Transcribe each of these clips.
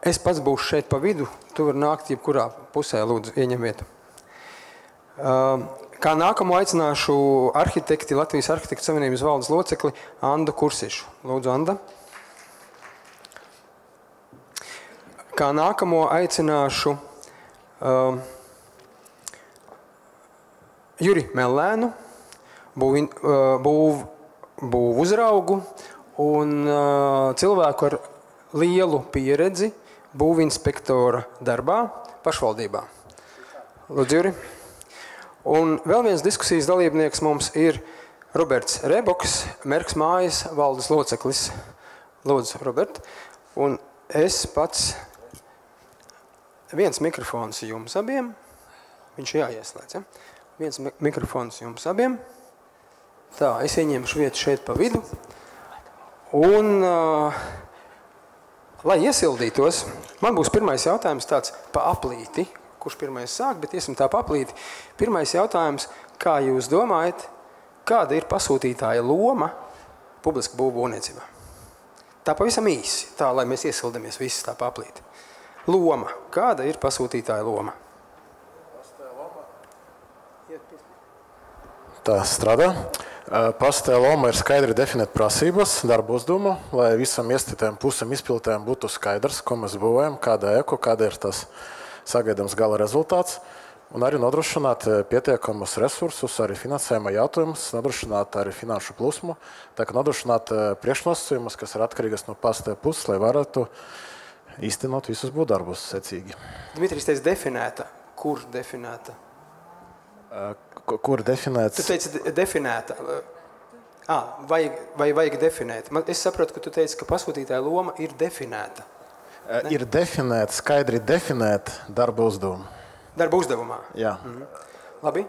Es pats būšu šeit pa vidu, tu vari nākt jebkurā pusē, lūdzu, ieņem vietu. Kā nākamo aicināšu arhitekti, Latvijas Arhitektu Savienības valdes locekli Andu Kursišu. Lūdzu, Anda. Kā nākamo aicināšu Juri Mellēnu, būvu uzraugu un cilvēku ar lielu pieredzi būvinspektora darbā pašvaldībā. Lūdzu, Juri. Un vēl viens diskusijas dalībnieks mums ir Roberts Reboks, Merks mājas valdes loceklis. Lūdzu, Robert. Un es pats, viens mikrofons jums abiem, viņš jāieslēdz, ja? Viens mikrofons jums abiem. Tā, es ieņemšu vietu šeit pa vidu. Un, lai iesildītos, man būs pirmais jautājums tāds pa aplīti. Kurš pirmais sāk, bet iesim tā pa aplīti. Pirmais jautājums, kā jūs domājat, kāda ir pasūtītāja loma publiska būvniecībā? Tā pavisam īsi, tā, lai mēs iesildamies visi tā pa aplīti. Loma. Kāda ir pasūtītāja loma? Tā strādā. Pastāv loma ir skaidri definēt prasības, darbu uzdevumu, lai visam iesaistītājiem pusēm izpildītājiem būtu skaidrs, ko mēs būvējam, kāda eko, kāda ir tas sagaidāms gala rezultāts, un arī nodrošināt pietiekamus resursus, arī finansējuma jautājumus, nodrošināt arī finanšu plūsmu, tā kā nodrošināt priekšnosacījumus, kas ir atkarīgas no pastāv puses, lai varētu īstenot visus būvdarbus secīgi. Dmitrijs teica definēta. Kur definēta? Kur definēts? Tu teici definēta. Vai vajag definēt? Es saprotu, ka tu teici, ka pasūtītāja loma ir definēta. Ne? Ir definēta, skaidri definēt darba uzdevumu. Darba uzdevumā? Jā. Labi.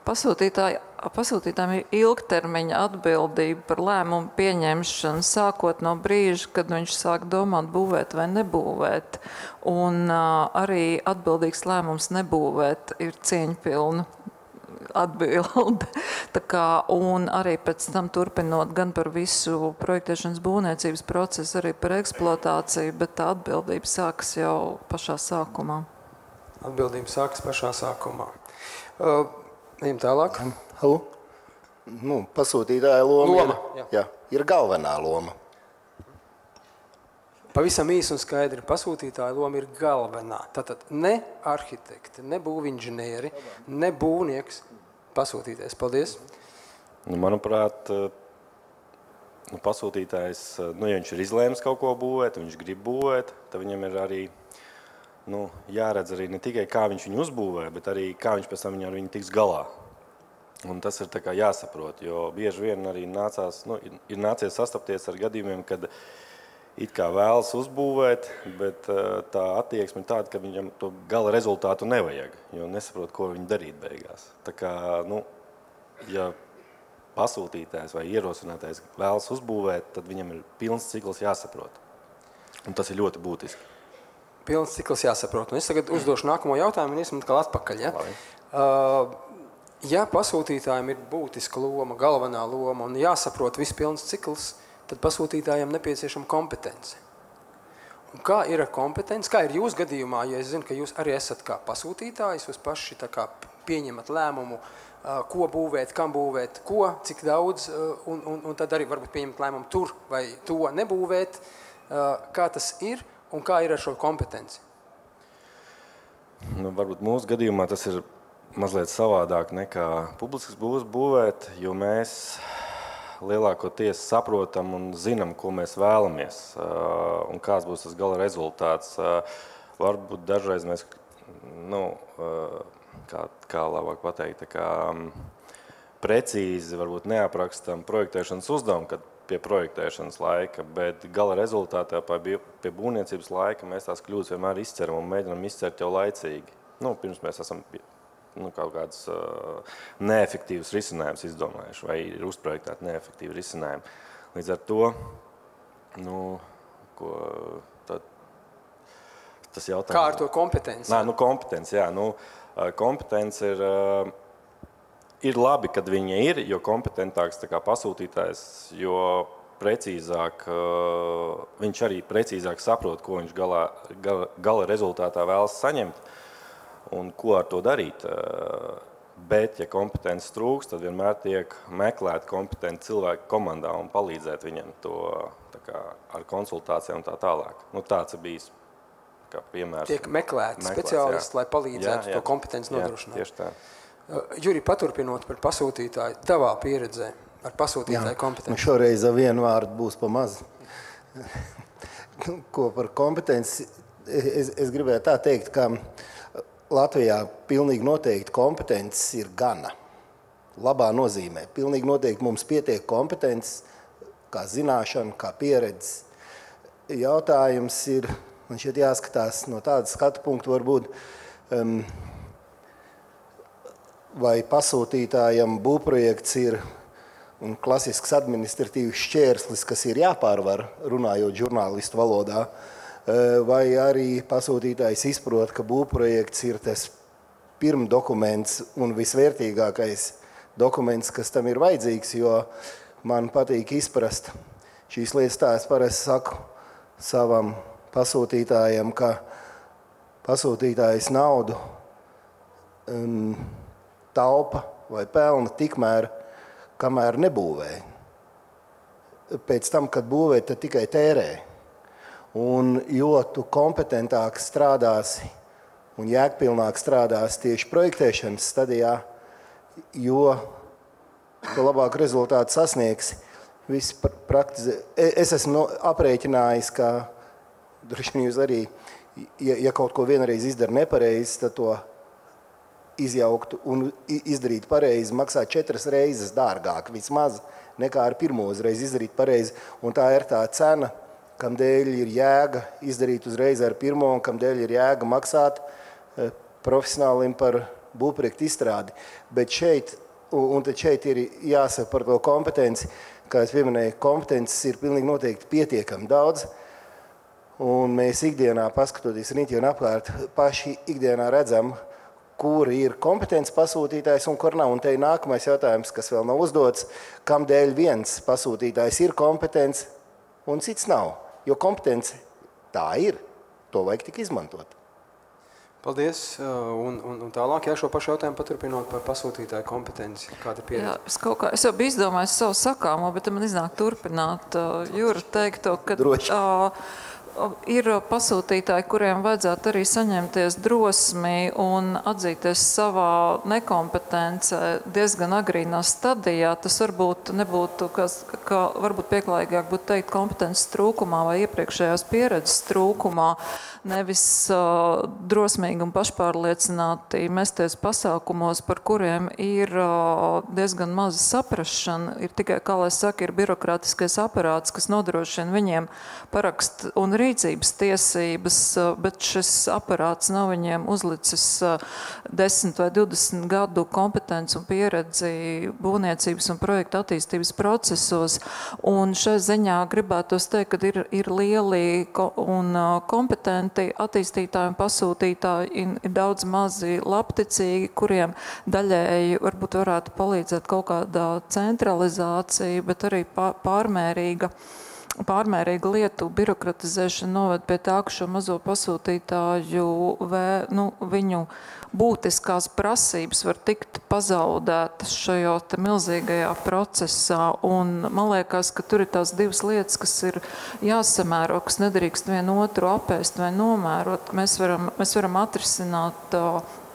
Pasūtītājiem ir ilgtermiņa atbildība par lēmumu pieņemšanu, sākot no brīža, kad viņš sāk domāt būvēt vai nebūvēt. Un arī atbildīgs lēmums nebūvēt ir cieņpilna atbilde. Un arī pēc tam turpinot gan par visu projektēšanas būvniecības procesu, arī par eksploatāciju, bet tā atbildība sākas jau pašā sākumā. Atbildība sākas pašā sākumā. Ejam tālāk. Halo? Pasūtītāja loma jā. Ir galvenā loma. Pavisam īsi un skaidri, pasūtītāja loma ir galvenā. Tātad ne arhitekti, ne būvinženieri, ne būvnieks pasūtītājs. Paldies. Manuprāt, pasūtītājs, ja viņš ir izlēmis kaut ko būvēt, viņš grib būvēt, tad viņam ir arī jāredz arī ne tikai, kā viņš viņu uzbūvē, bet arī, kā viņš pēc tam ar viņu tiks galā. Un tas ir tā kā jāsaprot, jo bieži vien arī ir nācies sastapties ar gadījumiem, kad it kā vēlas uzbūvēt, bet tā attieksme ir tāda, ka viņam to gala rezultātu nevajag, jo nesaprot, ko viņi darīt beigās. Tā kā, ja pasūtītājs vai ierosinātājs vēlas uzbūvēt, tad viņam ir pilns cikls jāsaprot. Un tas ir ļoti būtiski. Pilns cikls jāsaprot. Un es tagad uzdošu nākamo jautājumu un iesim atkal atpakaļ. Ja? Ja pasūtītājiem ir būtiska loma, galvenā loma un jāsaprot viss pilns cikls, tad pasūtītājiem nepieciešama kompetence. Un kā ir ar kompetenci? Kā ir jūs gadījumā, ja es zinu, ka jūs arī esat kā pasūtītājs, jūs paši tā kā pieņemat lēmumu, ko būvēt, kam būvēt, ko, cik daudz, un tad arī varbūt pieņemt lēmumu tur vai to nebūvēt. Kā tas ir? Un kā ir ar šo kompetenci? Varbūt mūsu gadījumā tas ir mazliet savādāk nekā publiskas būvs būvēt, jo mēs lielākoties saprotam un zinām, ko mēs vēlamies un kāds būs tas gala rezultāts. Varbūt dažreiz mēs, kā labāk pateikt, precīzi varbūt neaprakstam projektēšanas uzdevumu, kad pie projektēšanas laika, bet gala rezultātā pie būvniecības laika mēs tās kļūdas vienmēr izceram un mēģinam izcert jau laicīgi. Pirms mēs esam kaut kāds neefektīvs risinājums izdomājuši vai ir uzprojektēti neefektīvi risinājumi. Līdz ar to, tas jautājums... Kā ar to kompetenci? Kompetenci, jā. Kompetence ir labi, kad viņa ir, jo kompetentāks pasūtītājs, jo precīzāk, viņš arī precīzāk saprot, ko viņš gala rezultātā vēlas saņemt un ko ar to darīt. Bet, ja kompetences trūks, tad vienmēr tiek meklēt kompetenti cilvēki komandā un palīdzēt viņam to ar konsultācijām un tā tālāk. Tāds ir bijis kā piemērs. Tiek meklēt speciālisti, lai palīdzētu to kompetenci nodrošināt. Tieši tā. Juri, paturpinot par pasūtītāju, tavā pieredzē ar pasūtītāju kompetenci. Šoreiz vienu vārdu būs pa maz. Ko par kompetenci, es gribēju tā teikt, ka Latvijā pilnīgi noteikti kompetences ir gana. Labā nozīmē. Pilnīgi noteikti mums pietiek kompetences, kā zināšana, kā pieredzes. Jautājums ir, man šeit jāskatās no tāda skatu punktu varbūt, vai pasūtītājam būvprojekts ir un klasisks administratīvs šķērslis, kas ir jāpārvar, runājot žurnālistu valodā, vai arī pasūtītājs izprot, ka būvprojekts ir tas pirmdokuments un visvērtīgākais dokuments, kas tam ir vajadzīgs, jo man patīk izprast šīs lietas tā. Es parasti saku savam pasūtītājam, ka pasūtītājs naudu taupa vai pelna tikmēr, kamēr nebūvē. Pēc tam, kad būvē, tad tikai tērē. Un jo tu kompetentāk strādāsi un jēgpilnāk strādāsi tieši projektēšanas stadijā, jo tu labāk rezultātu sasniegsi. Es esmu aprēķinājis, ka droši vien jūs arī, ja kaut ko vienreiz izdara nepareizi, tad to izjaukt un izdarīt pareizi maksā 4 reizes dārgāk vismaz nekā ar pirmo uzreiz izdarīt pareizi. Un tā ir tā cena, kam dēļ ir jēga izdarīt uzreiz ar pirmo un kam dēļ ir jēga maksāt profesionālim par būvprojektu izstrādi. Bet šeit ir jāsaka par to kompetenci, kā es pieminēju, kompetences ir pilnīgi noteikti pietiekami daudz. Un mēs ikdienā, paskatoties riņķi un apkārt, paši ikdienā redzam, kur ir kompetents pasūtītājs un kur nav. Un te ir nākamais jautājums, kas vēl nav uzdots, kam dēļ viens pasūtītājs ir kompetents un cits nav. Jo kompetence tā ir, to vajag tik izmantot. Paldies. Un tālāk, šo pašu jautājumu paturpinot par pasūtītāju kompetenci. Kāda pieredze? Es jau biju izdomājis savu sakāmo, bet man iznāk turpināt Jūra teikto, ka ir pasūtītāji, kuriem vajadzētu arī saņemties drosmi un atzīties savā nekompetencē diezgan agrīnā stadijā. Tas varbūt nebūtu, kā varbūt pieklājīgāk būtu teikt, kompetences trūkumā vai iepriekšējās pieredzes trūkumā, nevis drosmīgi un pašpārliecināti mesties pasākumos, par kuriem ir diezgan maza saprašana. Ir tikai, kā lai saka, ir birokrātiskais aparāts, kas nodrošina viņiem parakst un rīcības tiesības, bet šis aparāts nav viņiem uzlicis 10 vai 20 gadu kompetenci un pieredzi būvniecības un projektu attīstības procesos. Un šai ziņā gribētos teikt, ka ir lieli un kompetenti attīstītāji un pasūtītāji, ir daudz mazi labticīgi, kuriem daļēji varbūt varētu palīdzēt kaut kādā centralizācija, bet arī pārmērīga lietu birokratizēšana noved pie tā, ka šo mazo pasūtītāju viņu būtiskās prasības var tikt pazaudētas šajā milzīgajā procesā. Un man liekas, ka tur ir tās divas lietas, kas ir jāsamēro, kas nedrīkst vienu otru apēst vai nomērot. Mēs varam atrisināt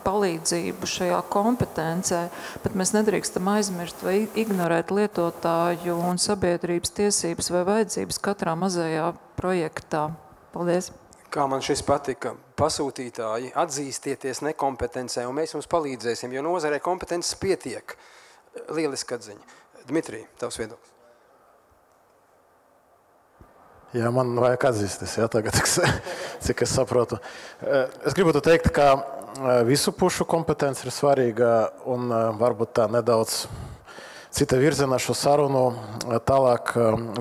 palīdzību šajā kompetencē, bet mēs nedrīkstam aizmirst vai ignorēt lietotāju un sabiedrības tiesības vai vajadzības katrā mazajā projektā. Paldies! Kā man šis patika, pasūtītāji, atzīstieties nekompetencē, un mēs jums palīdzēsim, jo nozarē kompetences pietiek. Lieliska atziņa. Dmitrij, tavs viedoklis. Jā, man vajag atzīsties, tagad, cik es saprotu. Es gribētu teikt, ka visu pušu kompetence ir svarīga un varbūt tā nedaudz cita virzienā šo sarunu tālāk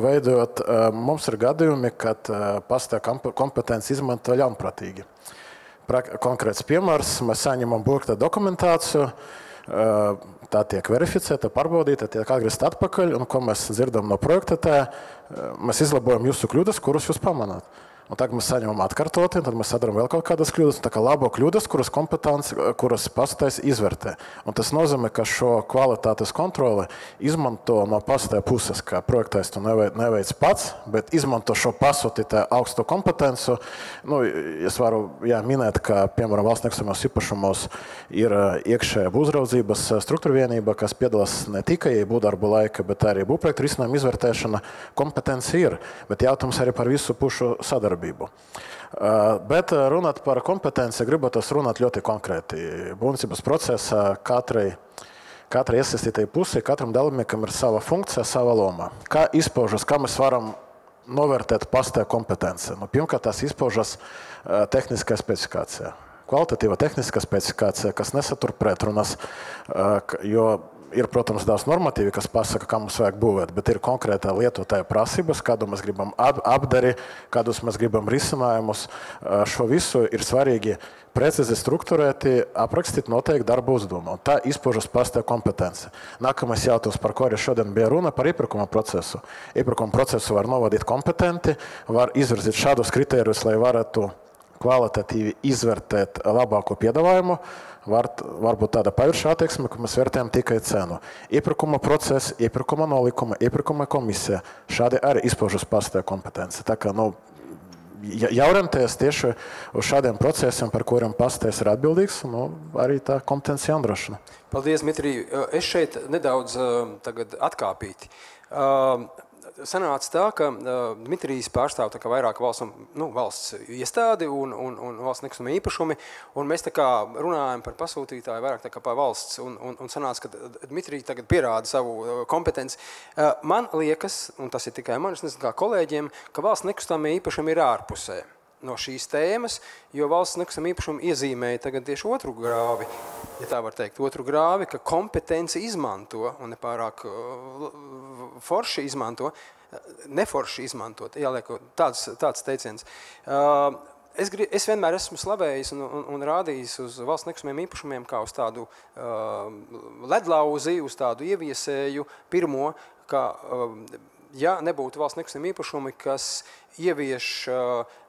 veidojot. Mums ir gadījumi, kad pastāv kompetence izmanto ļaunprātīgi. Konkrēts piemērs, mēs saņemam projekta dokumentāciju, tā tiek verificēta, pārbaudīta, tiek atgriezta atpakaļ, un ko mēs dzirdam no projektētāja, mēs izlabojam jūsu kļūdas, kurus jūs pamanāt. Un tagad mēs saņemam atkārtoti, un tad mēs sadarām vēl kaut kādas kļūdas, tā kā labo kļūdas, kuras pastājas izvērtē. Un tas nozīmē, ka šo kvalitātes kontroli izmanto no pastāja puses, kā projektājs to neveic pats, bet izmanto šo pasūtītāju augstu kompetenci. Es varu minēt, ka, piemēram, valsts nekustamajos īpašumos ir iekšējā uzraudzības struktūra vienība, kas piedalās ne tikai būvdarbu laika, bet arī būvprojektu risinājumu izvērtēšana kompetence ir. Bet jautājums arī par visu pušu sadarbību. Bet runāt par kompetenci, gribatos runāt ļoti konkrēti. Būvniecības procesā katrai iesaistītai pusē, katram dalībniekam ir sava funkcija, sava loma. Kā izpaužas, kā mēs varam novērtēt pastāja kompetenci? Pirmkārt, tās izpaužas tehniskā specifikācijā. Kvalitatīva tehniskā specifikācija, kas nesatur pretrunas, jo ir, protams, daudz normatīvi, kas pasaka, kā mums vajag būvēt, bet ir konkrētā lietotāja prasības, kādu mēs gribam apdarīt, kādus mēs gribam risinājumus. Šo visu ir svarīgi precīzi strukturēti, aprakstīt noteikti darba uzdevumu. Tā izpaužas pastāja kompetence. Nākamais jautājums, par ko arī šodien bija runa, par iepirkuma procesu. Iepirkuma procesu var novadīt kompetenti, var izvirzīt šādus kritērijus, lai varētu kvalitatīvi izvērtēt labāko piedāvājumu. Varbūt tāda pavirša attieksme, ka mēs vērtējam tikai cenu. Iepirkuma process, iepirkuma nolikuma, iepirkuma komisija. Šādi arī izpaužas pastāja kompetence. Tā kā, jāorientējas tieši uz šādiem procesiem, par kuriem pastājas ir atbildīgs, arī tā kompetence jānodrošina. Paldies, Dmitrij. Es šeit nedaudz tagad atkāpīti. Sanāca tā, ka Dmitrijs pārstāv tā kā vairāk valsts iestādi un valsts nekustamie īpašumi, un mēs tā kā runājam par pasūtītāju vairāk tā kā par valsts, un sanāca, ka Dmitrij tagad pierāda savu kompetenci. Man liekas, un tas ir tikai man, es nezinu kā kolēģiem, ka valsts nekustamie īpašumi ir ārpusē no šīs tēmas, jo valsts nekustamie īpašumi iezīmēja tagad tieši otru grāvi, ja tā var teikt, otru grāvi, ka kompetenci izmanto un nepārāk forši izmanto, neforši izmantot, jāliek tāds teiciens. Es vienmēr esmu slavējis un rādījis uz valsts nekustamiem īpašumiem kā uz tādu ledlauzi, uz tādu ieviesēju pirmo, ka ja nebūtu valsts nekustamie īpašumi, kas ievieš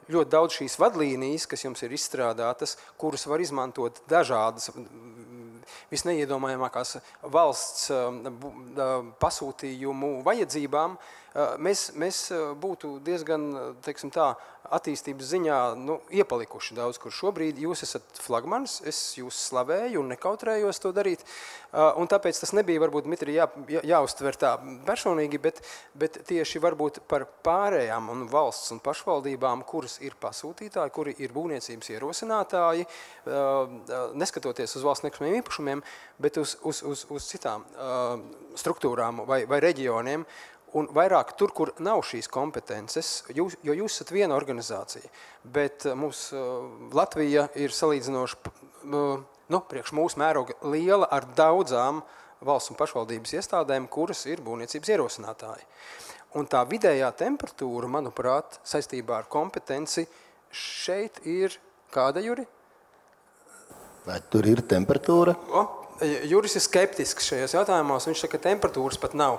ļoti daudz šīs vadlīnijas, kas jums ir izstrādātas, kuras var izmantot dažādas visneiedomājamākās valsts pasūtījumu vajadzībām, mēs būtu diezgan, teiksim tā, attīstības ziņā iepalikuši daudz, kur šobrīd jūs esat flagmanis, es jūs slavēju un nekautrējos to darīt, un tāpēc tas nebija varbūt Dmitri jāuztver tā personīgi, bet tieši varbūt par pārējām un valsts un pašvaldībām, kuras ir pasūtītāji, kuri ir būvniecības ierosinātāji, neskatoties uz valsts nekustamiem īpašumiem, bet uz citām struktūrām vai reģioniem, un vairāk tur, kur nav šīs kompetences, jo jūs esat viena organizācija, bet mums Latvija ir salīdzinoši, priekš mūsu mēroga liela ar daudzām valsts un pašvaldības iestādēm, kuras ir būvniecības ierosinātāji. Un tā vidējā temperatūra, manuprāt, saistībā ar kompetenci šeit ir kāda, Juri? Vai tur ir temperatūra? Juris ir skeptisks šajos jautājumos, viņš saka, ka temperatūras pat nav.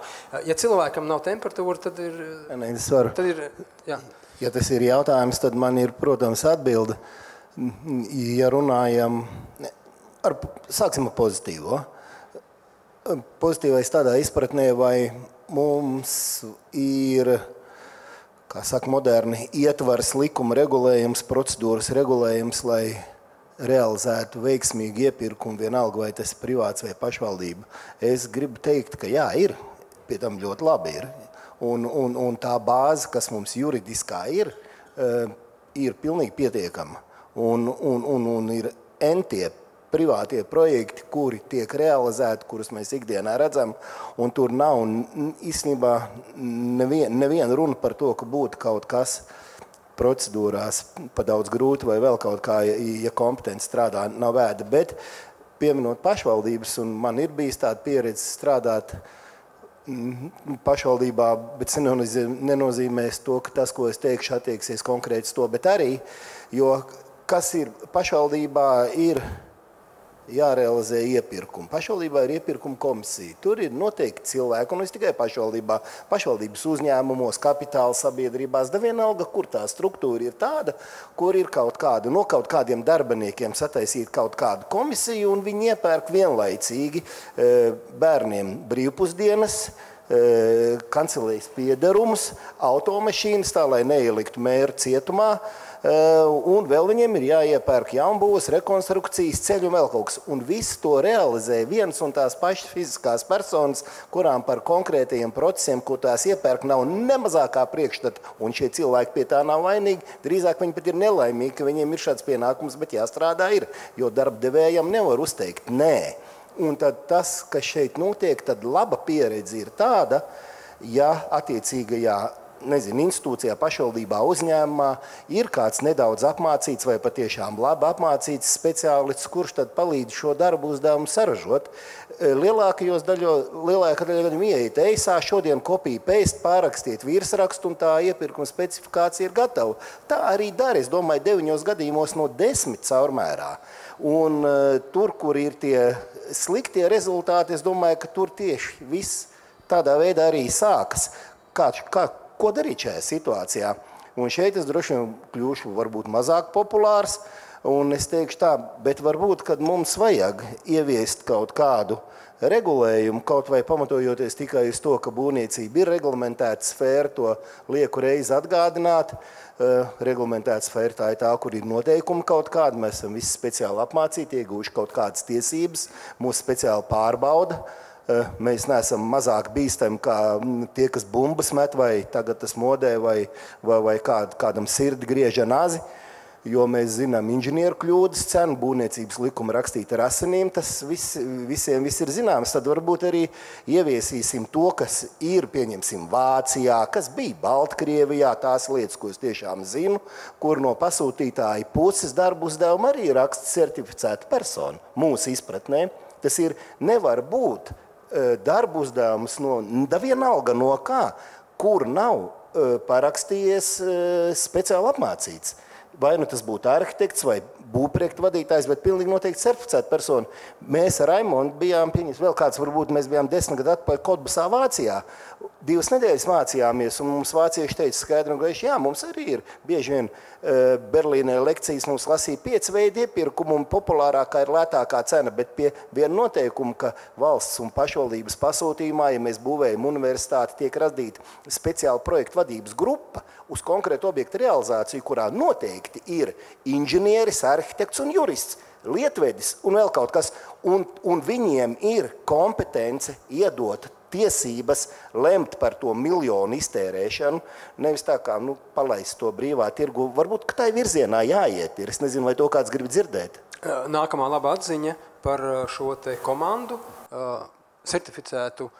Ja cilvēkam nav temperatūra, tad ir... Tad ir jā. Ja tas ir jautājums, tad man ir, protams, atbilde. Ja runājam... Sāksim ar pozitīvo. Pozitīvais tādā izpratnē, vai mums ir, kā saka, moderni ietvars, likuma regulējums, procedūras regulējums, lai realizētu veiksmīgu iepirkumu, vienalga vai tas ir privāts vai pašvaldība. Es gribu teikt, ka jā, ir, pie tam ļoti labi ir. Un tā bāze, kas mums juridiskā ir pilnīgi pietiekama. Un ir entie privātie projekti, kuri tiek realizēti, kurus mēs ikdienā redzam, un tur nav īstenībā neviena runa par to, ka būtu kaut kas procedūrās pa daudz grūti vai vēl kaut kā, ja kompetence strādā, nav vēda. Bet pieminot pašvaldības, un man ir bijis tāda pieredze strādāt pašvaldībā, bet nenozīmēs to, ka tas, ko es teikšu, attieksies konkrēti to, bet arī, jo kas ir pašvaldībā, ir jārealizē iepirkumi. Pašvaldībā ir iepirkuma komisija. Tur ir noteikti cilvēki, un ne tikai pašvaldībā, pašvaldības uzņēmumos, kapitāla sabiedrībās, da vienalga, kur tā struktūra ir tāda, kur ir kaut kāda, no kaut kādiem darbiniekiem sataisīt kaut kādu komisiju, un viņi iepērk vienlaicīgi bērniem brīvpusdienas, kancelējas piedarumus, automašīnas, tā lai neieliktu mēru cietumā, un vēl viņiem ir jāiepērk jaunbūves, rekonstrukcijas, ceļu un vēl kaut kas. Un visu to realizē viens un tās pašas fiziskās personas, kurām par konkrētajiem procesiem, ko tās iepērk, nav nemazākā priekšstata, un šie cilvēki pie tā nav vainīgi. Drīzāk viņi pat ir nelaimīgi, ka viņiem ir šāds pienākums, bet jāstrādā ir, jo darbdevējam nevar uzteikt nē. Un tad tas, kas šeit notiek, tad laba pieredze ir tāda, ja attiecīgajā institūcijā, pašvaldībā, uzņēmumā ir kāds nedaudz apmācīts vai patiešām labi apmācīts speciālists, kurš tad palīdz šo darbu uzdevumu saražot. Lielākajā daļā ieiet eisā, šodien kopiju paste, pārrakstiet virsrakstu un tā iepirkuma specifikācija ir gatava. Tā arī dara, es domāju, 9 gadījumos no 10 caurmērā. Un tur, kur ir tie sliktie rezultāti, es domāju, ka tur tieši viss tādā veidā arī sākas. Ko darīt šajā situācijā? Un šeit es droši vien kļūšu varbūt mazāk populārs, un es teikšu tā, bet varbūt, kad mums vajag ieviest kaut kādu regulējumu, kaut vai pamatojoties tikai uz to, ka būvniecība ir reglamentēta sfēra, to lieku reizi atgādināt. Reglamentēta sfēra tā ir tā, kur ir noteikumi kaut kādi, mēs esam visi speciāli apmācīti, ieguvuši kaut kādas tiesības, mūs speciāli pārbauda. Mēs neesam mazāk bīstami kā tie, kas bumbas met, vai tagad tas modē, vai kādam sirdi grieža nazi, jo mēs zinām inženieru kļūdas cenu, būvniecības likuma rakstīt ar asinīm, tas visiem ir zināms. Tad varbūt arī ieviesīsim to, kas ir, pieņemsim, Vācijā, kas bija Baltkrievijā, tās lietas, ko es tiešām zinu, kur no pasūtītāja puses darbu uzdevumu arī raksta certificēta persona. Mūsu izpratnē tas ir nevar būt darbu uzdevums da vienalga no kā, kur nav parakstījies speciāli apmācīts. Vai nu tas būtu arhitekts vai būvprojektu vadītājs, bet pilnīgi noteikti certificēta persona. Mēs ar Raimondu bijām, vēl kāds varbūt mēs bijām 10 gadu atpakaļ Kodbusā Vācijā. 2 nedēļas mācījāmies, un mums vācieši teica skaidri un gaiši, jā, mums arī ir bieži vien Berlīnē lekcijas mums lasīja 5 veidu iepirkumu, un populārākā ir lētākā cena, bet pie viena noteikuma, ka valsts un pašvaldības pasūtījumā, ja mēs būvējam universitāti, tiek radīta speciāla projektu vadības grupa uz konkrētu objektu realizāciju, kurā noteikti ir inženieris, arhitekts un jurists, lietvedis un vēl kaut kas, un viņiem ir kompetence iedot tiesības lemt par to miljonu iztērēšanu, nevis tā kā palaist to brīvā tirgu. Varbūt, ka tā virzienā jāiet ir. Es nezinu, vai to kāds grib dzirdēt. Nākamā laba atziņa par šo te komandu, certificētu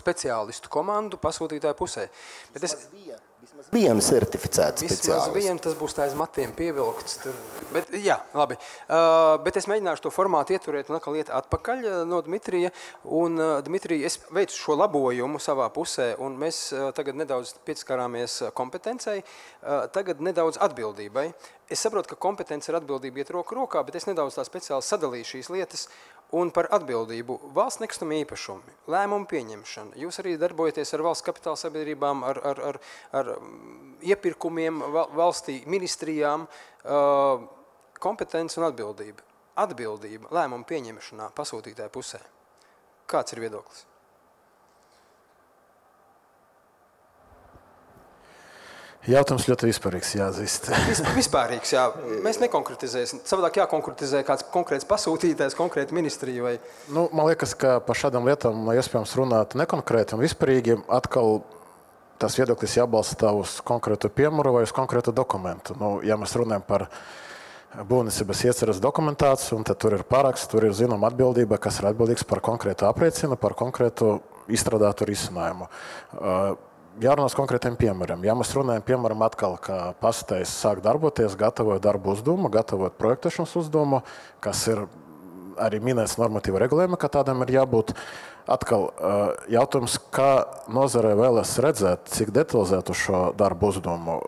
speciālistu komandu pasūtītāju pusē. Bet Vismaz vienu certificētu speciālistu. Vismaz vienu, tas būs tā aiz matiem pievilkts. Bet, jā, labi. Bet es mēģināšu to formātu ieturēt un atkal iet atpakaļ no Dmitrija. Un, Dmitrija, es veicu šo labojumu savā pusē, un mēs tagad nedaudz pieskarāmies kompetencei, tagad nedaudz atbildībai. Es saprotu, ka kompetence ar atbildību iet roku rokā, bet es nedaudz tā speciāli sadalīju šīs lietas. Un par atbildību valsts nekustamie īpašumi, lēmumu pieņemšana. Jūs arī darbojaties ar valsts kapitāla sabiedrībām, ar iepirkumiem valstī, ministrijām, kompetence un atbildība. Atbildība lēmumu pieņemšanā pasūtītāja pusē. Kāds ir viedoklis? Jautājums ļoti vispārīgs jāatzīst. Vispārīgs, jā. Mēs nekonkretizēsim. Savādāk jākonkretizē kāds konkrēts pasūtītājs, konkrēta ministrija vai... Man liekas, ka par šādām lietām iespējams runāt nekonkrēti un vispārīgi. Atkal tas viedoklis jābalsta uz konkrētu piemēru vai uz konkrētu dokumentu. Ja mēs runājam par būvniecības ieceres dokumentāciju, un tad tur ir paraksts, tur ir zināma atbildība, kas ir atbildīgs par konkrētu apliecinu, par konkrētu izstrādātu risinājumu. Jārunās konkrētiem piemēriem. Ja mēs runājam, piemēram, atkal, ka pasūtējs sāk darboties, gatavot darbu uzdevumu, gatavot projektēšanas uzdevumu, kas ir arī minēts normatīva regulējuma, ka tādam ir jābūt. Atkal jautājums, kā nozarē vēlas redzēt, cik detalizētu šo darbu uzdevumu.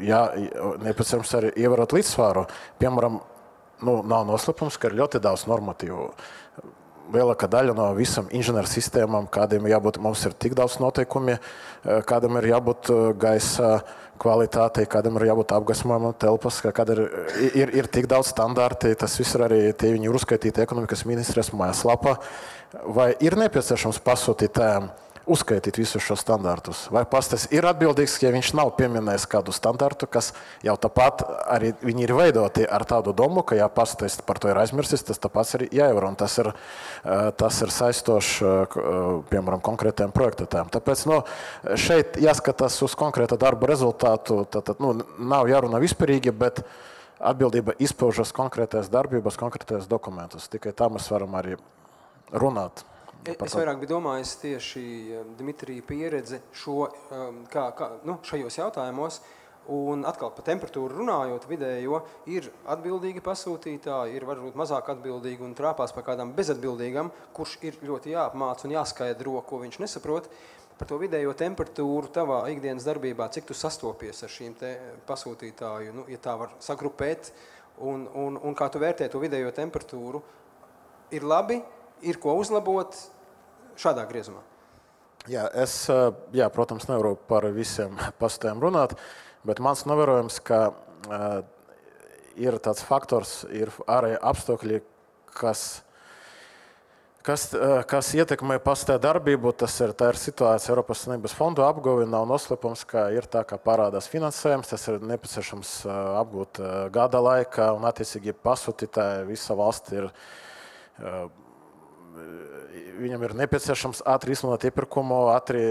Ja nepieciešams arī ievērot līdzsvaru, piemēram, nav noslēpums, ka ir ļoti daudz normatīvu. Lielākā daļa no visam inženieru sistēmām, kādiem jābūt, mums ir tik daudz noteikumi, kādam ir jābūt gaisa kvalitātei, kādam ir jābūt apgaismojumam telpas, kad ir tik daudz standarti, tas viss ir arī tie viņi ir uzskaitīti ekonomikas ministrijas mājaslapā. Vai ir nepieciešams pasūtītājiem uzskaitīt visus šos standartus? Vai pastas ir atbildīgs, ja viņš nav pieminējis kādu standartu, kas jau tāpat arī viņi ir veidoti ar tādu domu, ka ja pastas par to ir aizmirsis, tas tāpats ir jāievēro, un tas ir saistošs, piemēram, konkrētiem projektētājiem. Tāpēc šeit jāskatās uz konkrēta darba rezultātu, tad nav jārunā vispārīgi, bet atbildība izpaužas konkrētajās darbībās, konkrētajos dokumentus. Tikai tā mēs varam arī runāt. Es vairāk biju domājis tieši Dimitrija pieredze šajos jautājumos, un atkal par temperatūru runājot vidējo, ir atbildīgi pasūtītāji, ir varbūt mazāk atbildīgi un trāpās par kādām bezatbildīgam, kurš ir ļoti jāapmāc un jāskaidro, ko viņš nesaprot. Par to vidējo temperatūru tavā ikdienas darbībā, cik tu sastopies ar šīm te pasūtītāju, ja tā var sagrupēt, un kā tu vērtē to vidējo temperatūru, ir labi, ir ko uzlabot šādā griezumā? Es, protams, nevaru par visiem pasūtējiem runāt, bet mans novērojums, ka ir tāds faktors, ir ārēji apstākļi, kas ietekmē pasūtēju darbību. Tā ir situācija Eiropas Savienības fondu apguve, nav noslēpums, ka ir tā, ka parādās finansējums, tas ir nepieciešams apgūt gada laikā, un attiecīgi pasūtītāji visa valsts ir viņam ir nepieciešams ātri izsludināt iepirkumu, ātri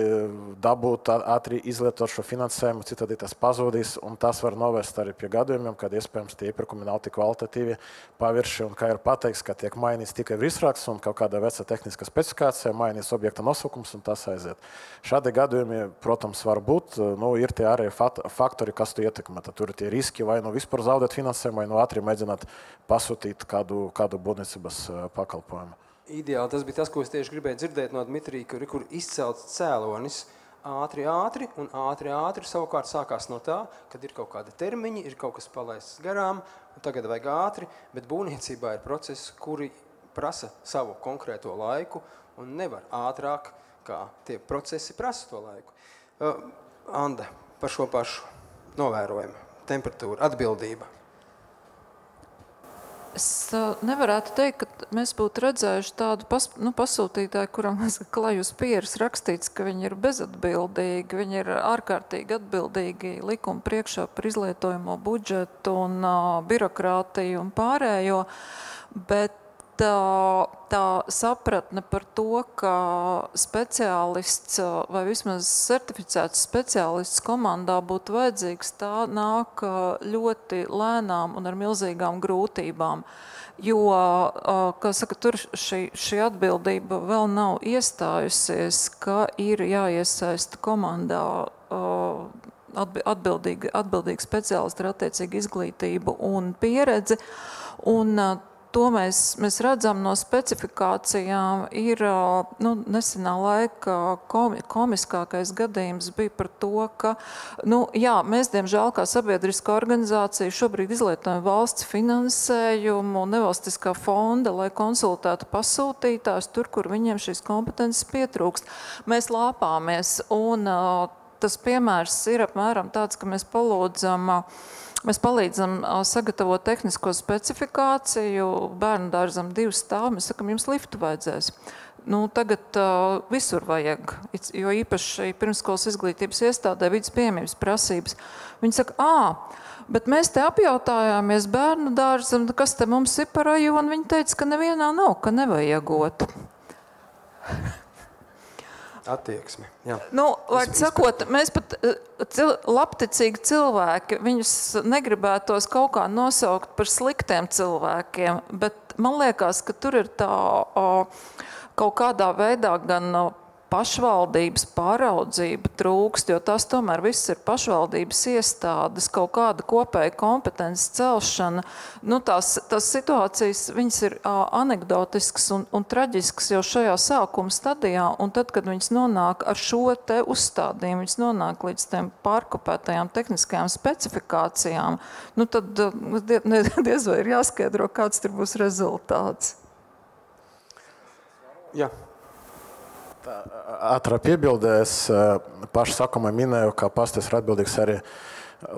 dabūt, ātri izlietot šo finansējumu, citādi tas pazudīs, un tas var novest arī pie gadījumiem, kad iespējams tie iepirkumi nav tik kvalitatīvi pavirši, un kā ir pateikts, ka tiek mainīts tikai virsraksts un kaut kāda veca tehniska specifikācija, mainīts objekta nosaukums un tas aiziet. Šādi gadījumi, protams, var būt, ir tie arī faktori, kas tu ietekmē. Tur ir tie riski, vai vispār zaudēt finansējumu, vai ātri mēģināt pasūtīt kādu būvniecības pakalpojumu. Ideāli tas bija tas, ko es tieši gribēju dzirdēt no Dmitrija, kur izcelts cēlonis ātri, un ātri savukārt sākās no tā, kad ir kaut kāda termiņi, ir kaut kas palaists garām, un tagad vajag ātri, bet būvniecībā ir procesi, kuri prasa savu konkrēto laiku un nevar ātrāk, kā tie procesi prasa to laiku. Anda, par šo pašu novērojumu, temperatūru, atbildība. Es nevarētu teikt, ka mēs būtu redzējuši tādu pasūtītāju, kuram klaj uz pieres rakstīts, ka viņi ir bezatbildīgi, viņi ir ārkārtīgi atbildīgi likuma priekšā par izlietojamo budžetu un birokrātiju un pārējo, bet tā sapratne par to, ka speciālists vai vismaz certificēts speciālists komandā būtu vajadzīgs, tā nāk ļoti lēnām un ar milzīgām grūtībām. Jo, kā saka, tur šī atbildība vēl nav iestājusies, ka ir jāiesaista komandā atbildīgi speciālisti ar attiecīgu izglītību un pieredzi. Un to mēs redzam no specifikācijām. Ir nesenā laika komiskākais gadījums bija par to, ka mēs, diemžēl, kā sabiedriska organizācija šobrīd izlietojam valsts finansējumu nevalstiskā fonda, lai konsultētu pasūtītājus tur, kur viņiem šīs kompetences pietrūkst. Mēs lāpāmies, un tas piemērs ir apmēram tāds, ka mēs palīdzam sagatavot tehnisko specifikāciju, bērnu dārzam 2 stāvi, mēs sakam, jums liftu vajadzēs. Tagad visur vajag, jo īpaši pirmsskolas izglītības iestādē vidas pieejamības prasības. Viņi saka, bet mēs te apjautājāmies bērnu dārzam, kas te mums ir par rajonu, viņi teica, ka nevienā nav, ka nevajagot. Attieksmi, jā. Var sakot, mēs pat labticīgi cilvēki, viņus negribētos kaut kā nosaukt par sliktiem cilvēkiem, bet man liekas, ka tur ir tā kaut kādā veidā gan pašvaldības pāraudzība trūkst, jo tas tomēr viss ir pašvaldības iestādes, kaut kāda kopēja kompetences celšana. Tās situācijas, viņas ir anekdotiskas un traģiskas jau šajā sākuma stadijā, un tad, kad viņas nonāk ar šo te uzstādījumu, viņas nonāk līdz tiem pārkopētajām tehniskajām specifikācijām, tad diez vai ir jāskaidro, kāds tur būs rezultāts. Jā. Ātrā piebildē es pašu sākumā minēju, ka pastāvs ir atbildīgs arī,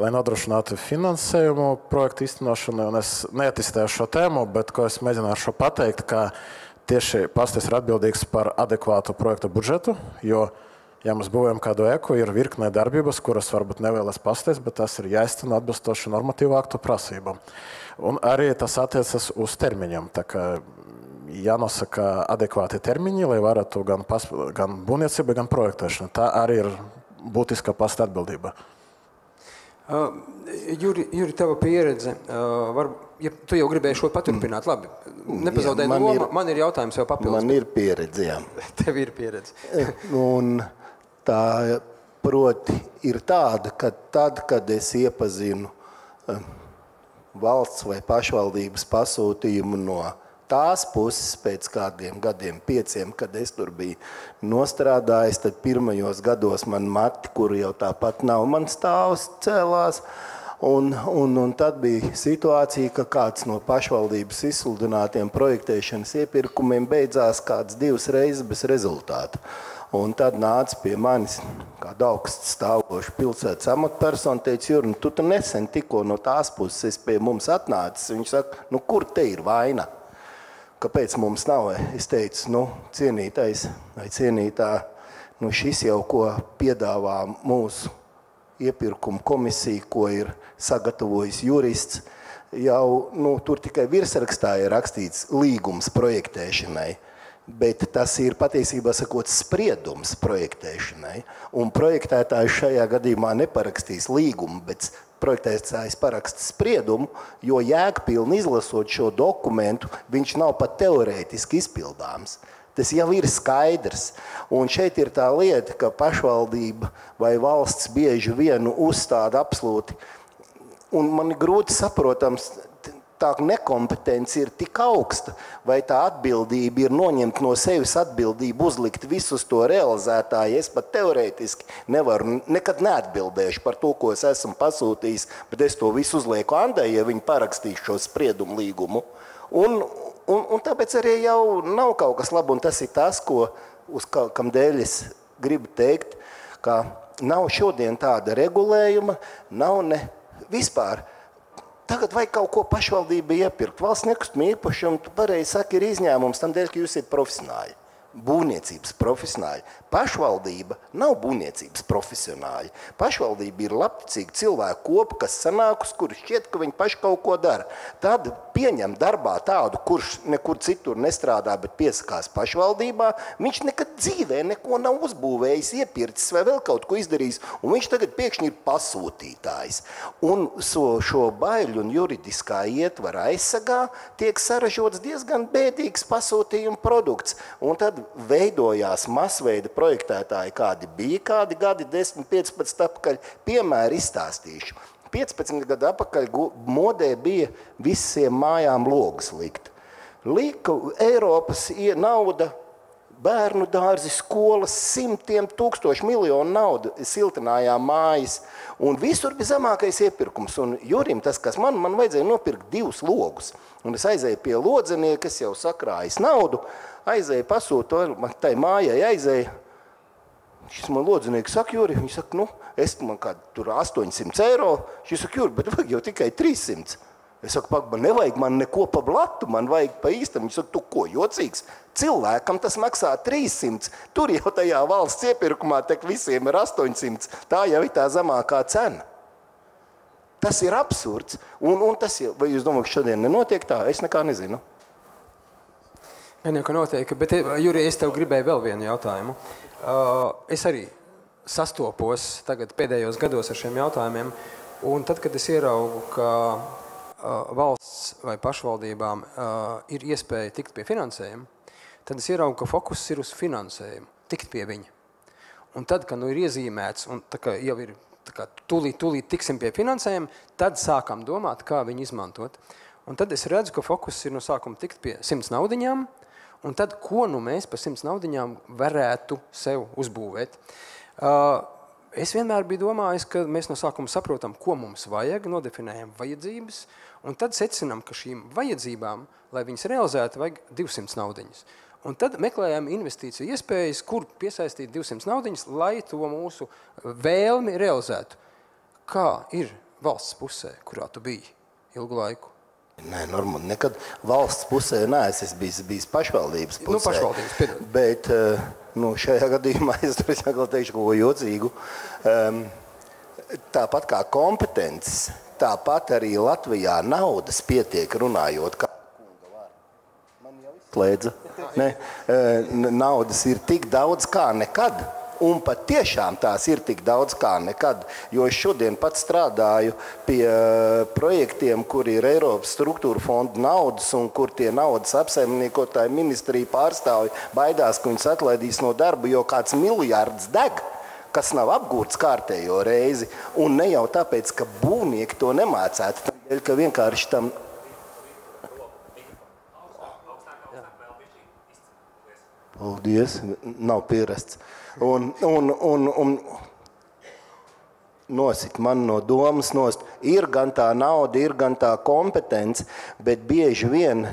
lai nodrošinātu finansējumu projektu īstenošanu. Un es neattīstīju šo tēmu, bet ko es mēģināšu pateikt, ka tieši pastāvs ir atbildīgs par adekvātu projektu budžetu, jo, ja mēs būvējam kādu eku, ir virknē darbības, kuras varbūt nevēlas pastāvs, bet tas ir jāizteno atbilstoši normatīvu aktu prasībām. Un arī tas attiecas uz termiņiem. Tā kā jānosaka adekvāti termiņi, lai varētu gan būvniecība, gan projektēšana. Tā arī ir būtiska pasta atbildība. Juri, tava pieredze, ja tu jau gribēji šo paturpināt, labi, nepazaudē doma, man ir jautājums jau papildus. Man ir pieredze, jā. Tev ir pieredze. Un tā proti ir tāda, ka tad, kad es iepazinu valsts vai pašvaldības pasūtījumu no tās puses pēc kādiem gadiem, 5, kad es tur biju nostrādājis, tad pirmajos gados man mati, kuru jau tāpat nav, man stāvs cēlās. Un tad bija situācija, ka kāds no pašvaldības izsludinātiem projektēšanas iepirkumiem beidzās kāds 2 reizes bez rezultātu. Un tad nāca pie manis kāda augsts stāvoša pilsētas amatpersona, teica, Juri, tu nesen tikko no tās puses pie mums atnācis. Viņš saka, kur te ir vaina? Kāpēc mums nav? Es teicu, cienītais vai cienītā, šis jau, ko piedāvā mūsu iepirkuma komisija, ko ir sagatavojis jurists, jau tur tikai virsrakstā ir rakstīts līgums projektēšanai, bet tas ir patiesībā sakot spriedums projektēšanai. Un projektētājs šajā gadījumā neparakstīs līgumu, bet projektētājs paraksta spriedumu, jo jēgpilni izlasot šo dokumentu, viņš nav pat teorētiski izpildāms. Tas jau ir skaidrs. Un šeit ir tā lieta, ka pašvaldība vai valsts bieži vienu uzstāda absolūti. Un man ir grūti saprotams, tā nekompetence ir tik augsta, vai tā atbildība ir noņemt no sevis atbildību, uzlikt visus to realizētāju. Es pat teorētiski nevaru, nekad neatbildēšu par to, ko es esmu pasūtījis, bet es to visu uzlieku Andai, ja viņi parakstīs šo spriedumu līgumu. Un tāpēc arī jau nav kaut kas labi, un tas ir tas, kam dēļ es gribu teikt, ka nav šodien tāda regulējuma, nav ne vispār. Tagad vajag kaut ko pašvaldība iepirkt. Valsts nekustamā īpašuma, tu pareizi saki, ir izņēmums tam dēļ, ka jūs esat profesionāļi. Būvniecības profesionāļi. Pašvaldība nav būvniecības profesionāļi. Pašvaldība ir labticīga cilvēku kopa, kas sanākus, kuri šķiet, ka viņi paši kaut ko dara. Tad pieņem darbā tādu, kurš nekur citur nestrādā, bet piesakās pašvaldībā. Viņš nekad dzīvē neko nav uzbūvējis, iepircis vai vēl kaut ko izdarījis, un viņš tagad pēkšņi ir pasūtītājs. Un šo baiļu un juridiskā ietvara aizsargā tiek saražots diezgan bēdīgs pasūtījuma produkts. Un tad veidojās masveida projektētāji, kādi bija kādi gadi, 10-15 apakaļ, piemēri izstāstīšu. 15 gadu apakaļ modē bija visiem mājām logas likt. Lika Eiropas nauda, bērnu dārzi, skolas, 100,000 miljonu naudu siltinājām mājas. Un visur bija zemākais iepirkums. Un Jurim tas, kas man vajadzēja nopirkt 2 logus. Un es aizēju pie lodzenieka, kas jau sakrājis naudu, aizēju pasūtu, tai mājai aizēju. Šis man lodzinieks saka, Juri, viņš saka, man kādu tur 800 eiro. Šis saka, Juri, bet vajag jau tikai 300. Es saku, man nevajag man neko pa blatu, man vajag pa īstam. Viņš saka, tu ko, jocīgs? Cilvēkam tas maksā 300. Tur jau tajā valsts iepirkumā tek visiem ir 800. Tā jau ir tā zemākā cena. Tas ir absurds. Un tas jau, vai jūs domājat, ka šodien nenotiek tā? Es nekā nezinu. Gan jau, ka notiek, bet, Juri, es tev gribēju vēl vienu jautājumu. Es arī sastopos tagad pēdējos gados ar šiem jautājumiem, un tad, kad es ieraugu, ka valsts vai pašvaldībām ir iespēja tikt pie finansējuma, tad es ieraugu, ka fokus ir uz finansējumu. tikt pie viņa. Un tad, kad ir iezīmēts un tā kā jau ir tūlīt tiksim pie finansējuma, tad sākam domāt, kā viņu izmantot. Un tad es redzu, ka fokus ir no sākuma tikt pie 100 naudiņām, un tad, ko mēs par 100 naudiņām varētu sev uzbūvēt. Es vienmēr biju domājis, ka mēs no sākuma saprotam, ko mums vajag, nodefinējam vajadzības, un tad secinām, ka šīm vajadzībām, lai viņas realizētu, vajag 200 naudiņas. Un tad meklējām investīciju iespējas, kur piesaistīt 200 naudiņas, lai to mūsu vēlmi realizētu. Kā ir valsts pusē, kurā tu biji ilgu laiku? Nē, normāli. Nekad valsts pusē neesmu bijis pašvaldības pusē. Pašvaldības, piedod. Bet šajā gadījumā es teikšu kaut ko jocīgu. Tāpat kā kompetences, tāpat arī Latvijā naudas pietiek runājot. Slēdza. Naudas ir tik daudz kā nekad, un pat tiešām tās ir tik daudz kā nekad, jo es šodien pats strādāju pie projektiem, kur ir Eiropas struktūra fonda naudas, un kur tie naudas apsaimniekotāji ministrija pārstāvji baidās, ka viņus atlaidīs no darba, jo kāds miljards deg, kas nav apgūts kārtējo reizi, un ne jau tāpēc, ka būvnieki to nemācētu, tādēļ, ka vienkārši tam Paldies, nav pierasts. Un nosit man no domas nost. Ir gan tā nauda, ir gan tā kompetence, bet bieži vien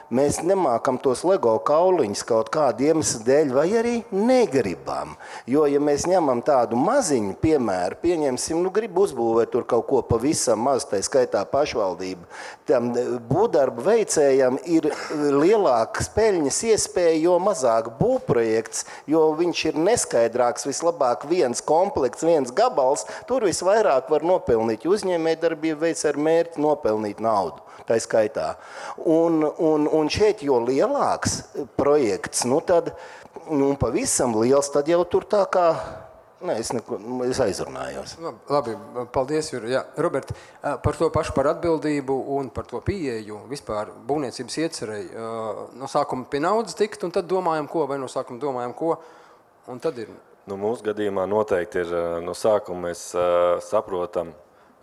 mēs nemākam tos Lego kauliņus kaut kādu iemeslu dēļ vai arī negribam. Jo, ja mēs ņemam tādu maziņu piemēru, pieņemsim, grib uzbūvēt tur kaut ko pavisam maz, tai skaitā pašvaldība, tam būvdarbu veicējam ir lielākas peļņas iespēja, jo mazāk būvprojekts, jo viņš ir neskaidrāks, vislabāk viens komplekts, viens gabals, tur visvairāk var nopelnīt. Uzņēmējdarbība veic ar mērķi nopelnīt naudu, tā skaitā. Un šeit, jo lielāks projekts, tad pavisam liels, tad jau tur tā kā, es aizrunājos. Labi, paldies, Juri. Jā, Robert, par to pašu par atbildību un par to pieeju vispār būvniecības iecerei. No sākuma pie naudas tikt, un tad domājam ko, vai no sākuma domājam ko, un tad ir... Mūsu gadījumā noteikti ir no sākuma mēs saprotam,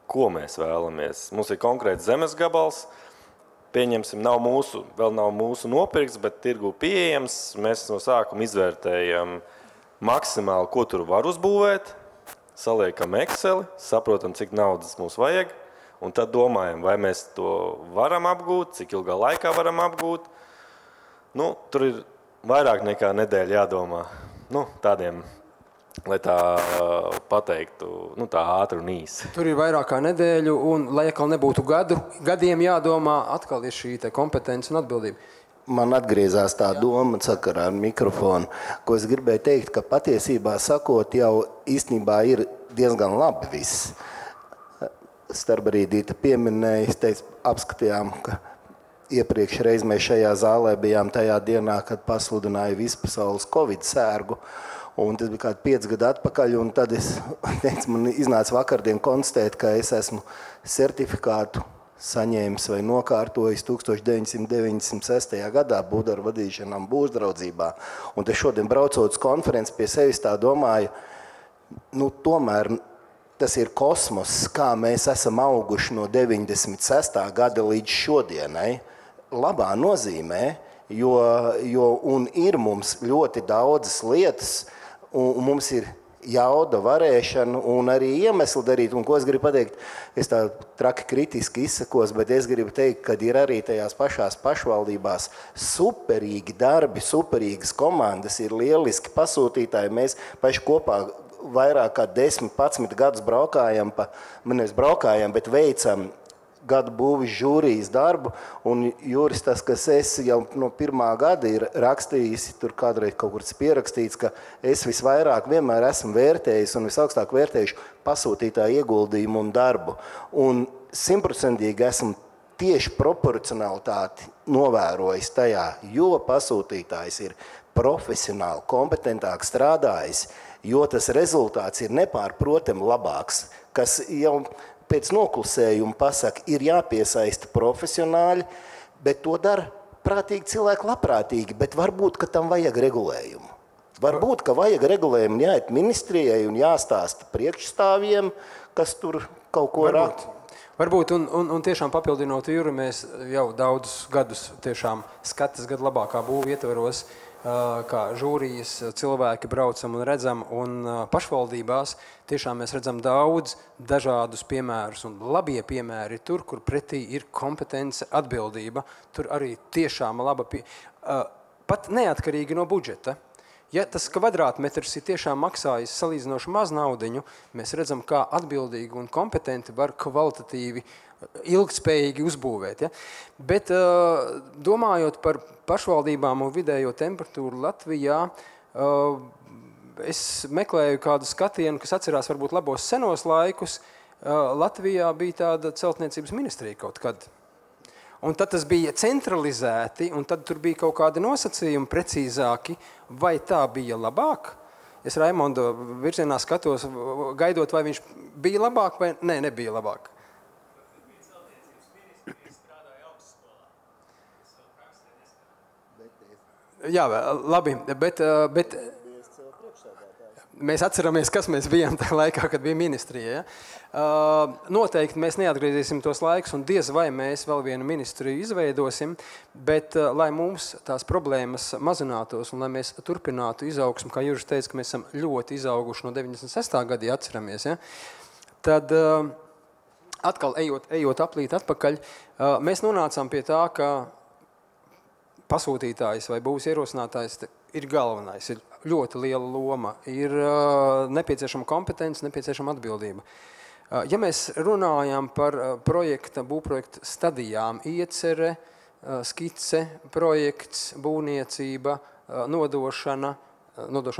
ko mēs vēlamies. Mums ir konkrēts zemes gabals, pieņemsim, vēl nav mūsu nopirks, bet tirgu pieejams. Mēs no sākuma izvērtējam maksimāli, ko tur var uzbūvēt, saliekam Exceli, saprotam, cik naudas mums vajag, un tad domājam, vai mēs to varam apgūt, cik ilgā laikā varam apgūt. Tur ir vairāk nekā nedēļa jādomā. Tādiem, lai tā pateiktu, tā ātri un īsi. Tur ir vairāk kā nedēļu, un lai atkal nebūtu gadiem jādomā, atkal ir šī kompetence un atbildība. Man atgriezās tā doma sakarā ar mikrofonu, ko es gribēju teikt, ka patiesībā sakot jau īstenībā ir diezgan labi viss. Starbrīdīte pieminēja, es teicu, apskatījām, ka iepriekš reiz mēs šajā zālē bijām tajā dienā, kad pasludināja vispasaules Covid sērgu. Un tas bija kādi 5 gadu atpakaļ, un tad man iznāca vakardien konstatēt, ka es esmu certifikātu saņēmis vai nokārtojis 1996. gadā būvdarbu vadīšanām būvdraudzībā. Un te šodien braucot uz konferenci pie sevis tā domāju, tomēr tas ir kosmos, kā mēs esam auguši no 96. gada līdz šodienai. Labā nozīmē, un ir mums ļoti daudzas lietas, un mums ir jauda, varēšana un arī iemesli darīt. Un ko es gribu pateikt, es tā traki kritiski izsakos, bet es gribu teikt, ka ir arī tajās pašās pašvaldībās superīgi darbi, superīgas komandas, ir lieliski pasūtītāji. Mēs paši kopā vairāk kā 10-11 gadus braukājam, bet veicam gadu būvis žūrijas darbu, un Juris tas, kas es jau no pirmā gada ir rakstījis, tur kādreiz kaut kur pierakstīts, ka es visvairāk vienmēr esmu vērtējis un visaugstāk vērtējuši pasūtītāju ieguldījumu un darbu. Un 100% esmu tieši proporcionalitāti novērojis tajā, jo pasūtītājs ir profesionāli, kompetentāk strādājis, jo tas rezultāts ir nepārprotami labāks, kas jau pēc noklusējuma pasaka, ir jāpiesaista profesionāļi, bet to dara prātīgi cilvēki labprātīgi, bet varbūt, ka tam vajag regulējumu. Varbūt, ka vajag regulējumu jāiet ministrijai un jāstāsta priekšstāvjiem, kas tur kaut ko rāda. Varbūt, un tiešām papildinot Jūru, mēs jau daudzus gadus tiešām skatas gadu labākā būvu ietveros, kā žūrijas cilvēki braucam un redzam, un pašvaldībās tiešām mēs redzam daudz dažādus piemērus, un labie piemēri tur, kur pretī ir kompetence, atbildība, tur arī tiešām laba pat neatkarīgi no budžeta. Ja tas kvadrātmetrs ir tiešām maksājis salīdzinoši maz naudiņu, mēs redzam, kā atbildīgi un kompetenti var kvalitatīvi, ilgtspējīgi uzbūvēt. Ja? Bet domājot par pašvaldībām un vidējo temperatūru Latvijā, es meklēju kādu skatienu, kas atcerās varbūt labos senos laikus. Latvijā bija tāda celtniecības ministrija kaut kad. Un tad tas bija centralizēti, un tad tur bija kaut kādi nosacījumi precīzāki, vai tā bija labāk? Es Raimonda virzienā skatos, gaidot, vai viņš bija labāk, vai nebija labāk. Jā, labi, bet mēs atceramies, kas mēs bijām tajā laikā, kad bija ministrija. Ja? Noteikti mēs neatgriezīsim tos laikus, un diez vai mēs vēl vienu ministriju izveidosim, bet lai mums tās problēmas mazinātos un lai mēs turpinātu izaugsmu, kā Juris teica, ka mēs esam ļoti izauguši no 96. gada, ja atceramies, ja? Tad atkal ejot aplīt atpakaļ, mēs nonācām pie tā, ka pasūtītājs vai būs ierosinātājs ir galvenais, ir ļoti liela loma, ir nepieciešama kompetence, nepieciešama atbildība. Ja mēs runājam par būvprojekta stadijām, iecere, skice, projekts, būvniecība, nodošana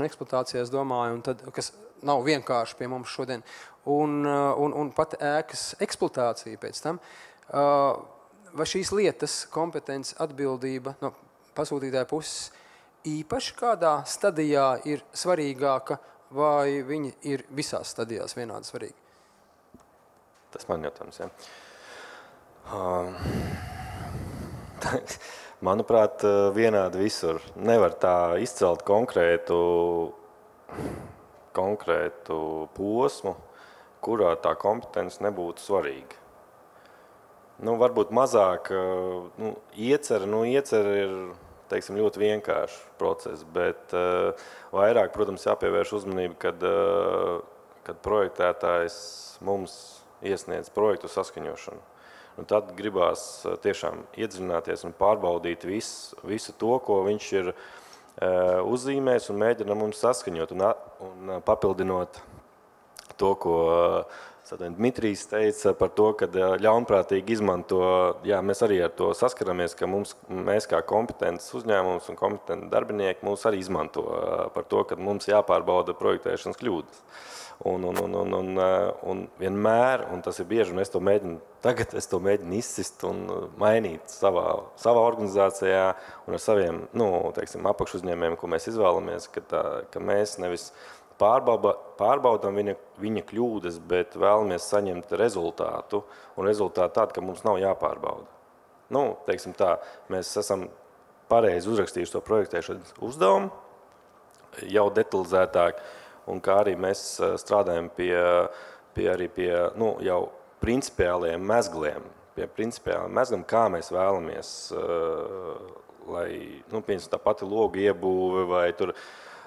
eksploatācijā, es domāju, un tad, kas nav vienkārši pie mums šodien, un pat ēkas eksploatācija pēc tam, vai šīs lietas, kompetence, atbildība no pasūtītāja puses īpaši kādā stadijā ir svarīgāka, vai viņi ir visās stadijās vienādi svarīgi? Tas man jautājums, ja. Manuprāt, vienādi visur. Nevar tā izcelt konkrētu posmu, kurā tā kompetence nebūtu svarīga. Varbūt mazāk, iecer ir, teiksim, ļoti vienkāršs process, bet vairāk, protams, jāpievērš uzmanība, kad projektētājs mums iesniedz projektu saskaņošanu. Tad gribās tiešām iedziļināties un pārbaudīt visu to, ko viņš ir uzzīmējis un mēģina mums saskaņot un papildinot to, ko Dmitrijs teica par to, ka ļaunprātīgi izmanto, jā, mēs arī ar to saskaramies, ka mēs kā kompetents uzņēmums un kompetenti darbinieki mūs arī izmanto par to, ka mums jāpārbauda projektēšanas kļūdas. Un vienmēr, un tas ir bieži, un es to mēģinu izsist un mainīt savā organizācijā un ar saviem, apakšuzņēmējiem, ko mēs izvēlamies, ka mēs nevis pārbaudām viņa kļūdas, bet vēlamies saņemt rezultātu, un rezultātu tādu, ka mums nav jāpārbauda. Mēs esam pareizi uzrakstījuši to projektēšanas uzdevumu, jau detalizētāk, un kā arī mēs strādājam pie jau principiāliem mezgliem, kā mēs vēlamies, lai, piemēram, tā pati loga iebūve vai tur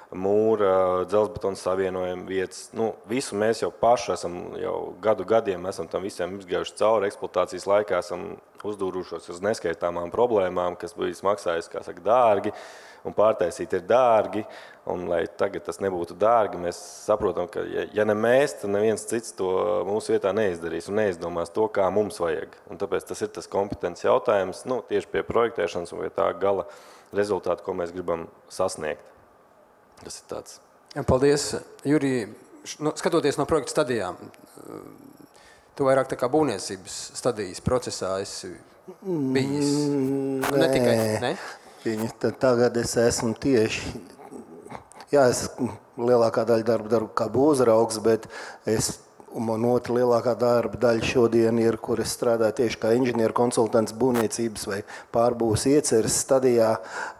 mūra, dzelzbetona savienojuma vietas. Visu mēs jau paši esam, jau gadiem esam tam visiem izgājuši cauri, eksploatācijas laikā esam uzdūrušos uz neskaitāmām problēmām, kas bija maksājis, kā saka, dārgi, un pārtaisīt ir dārgi, un lai tagad tas nebūtu dārgi, mēs saprotam, ka ja ne mēs, tad neviens cits to mūsu vietā neizdarīs un neizdomās to, kā mums vajag. Un tāpēc tas ir tas kompetences jautājums, tieši pie projektēšanas un pie tā gala rezultātu, ko mēs gribam sasniegt. Tas ir tāds. Paldies, Juri. Skatoties no projekta stadijām, tu vairāk tā kā būvniecības stadijas procesā esi bijis? Ne tikai, ne? Tagad es esmu tieši, es lielākā daļa darbu kā būvzaraugs, bet es Un otra lielākā darba daļa šodien ir, kur es strādāju tieši kā inženieru konsultants būvniecības vai pārbūves ieceres stadijā,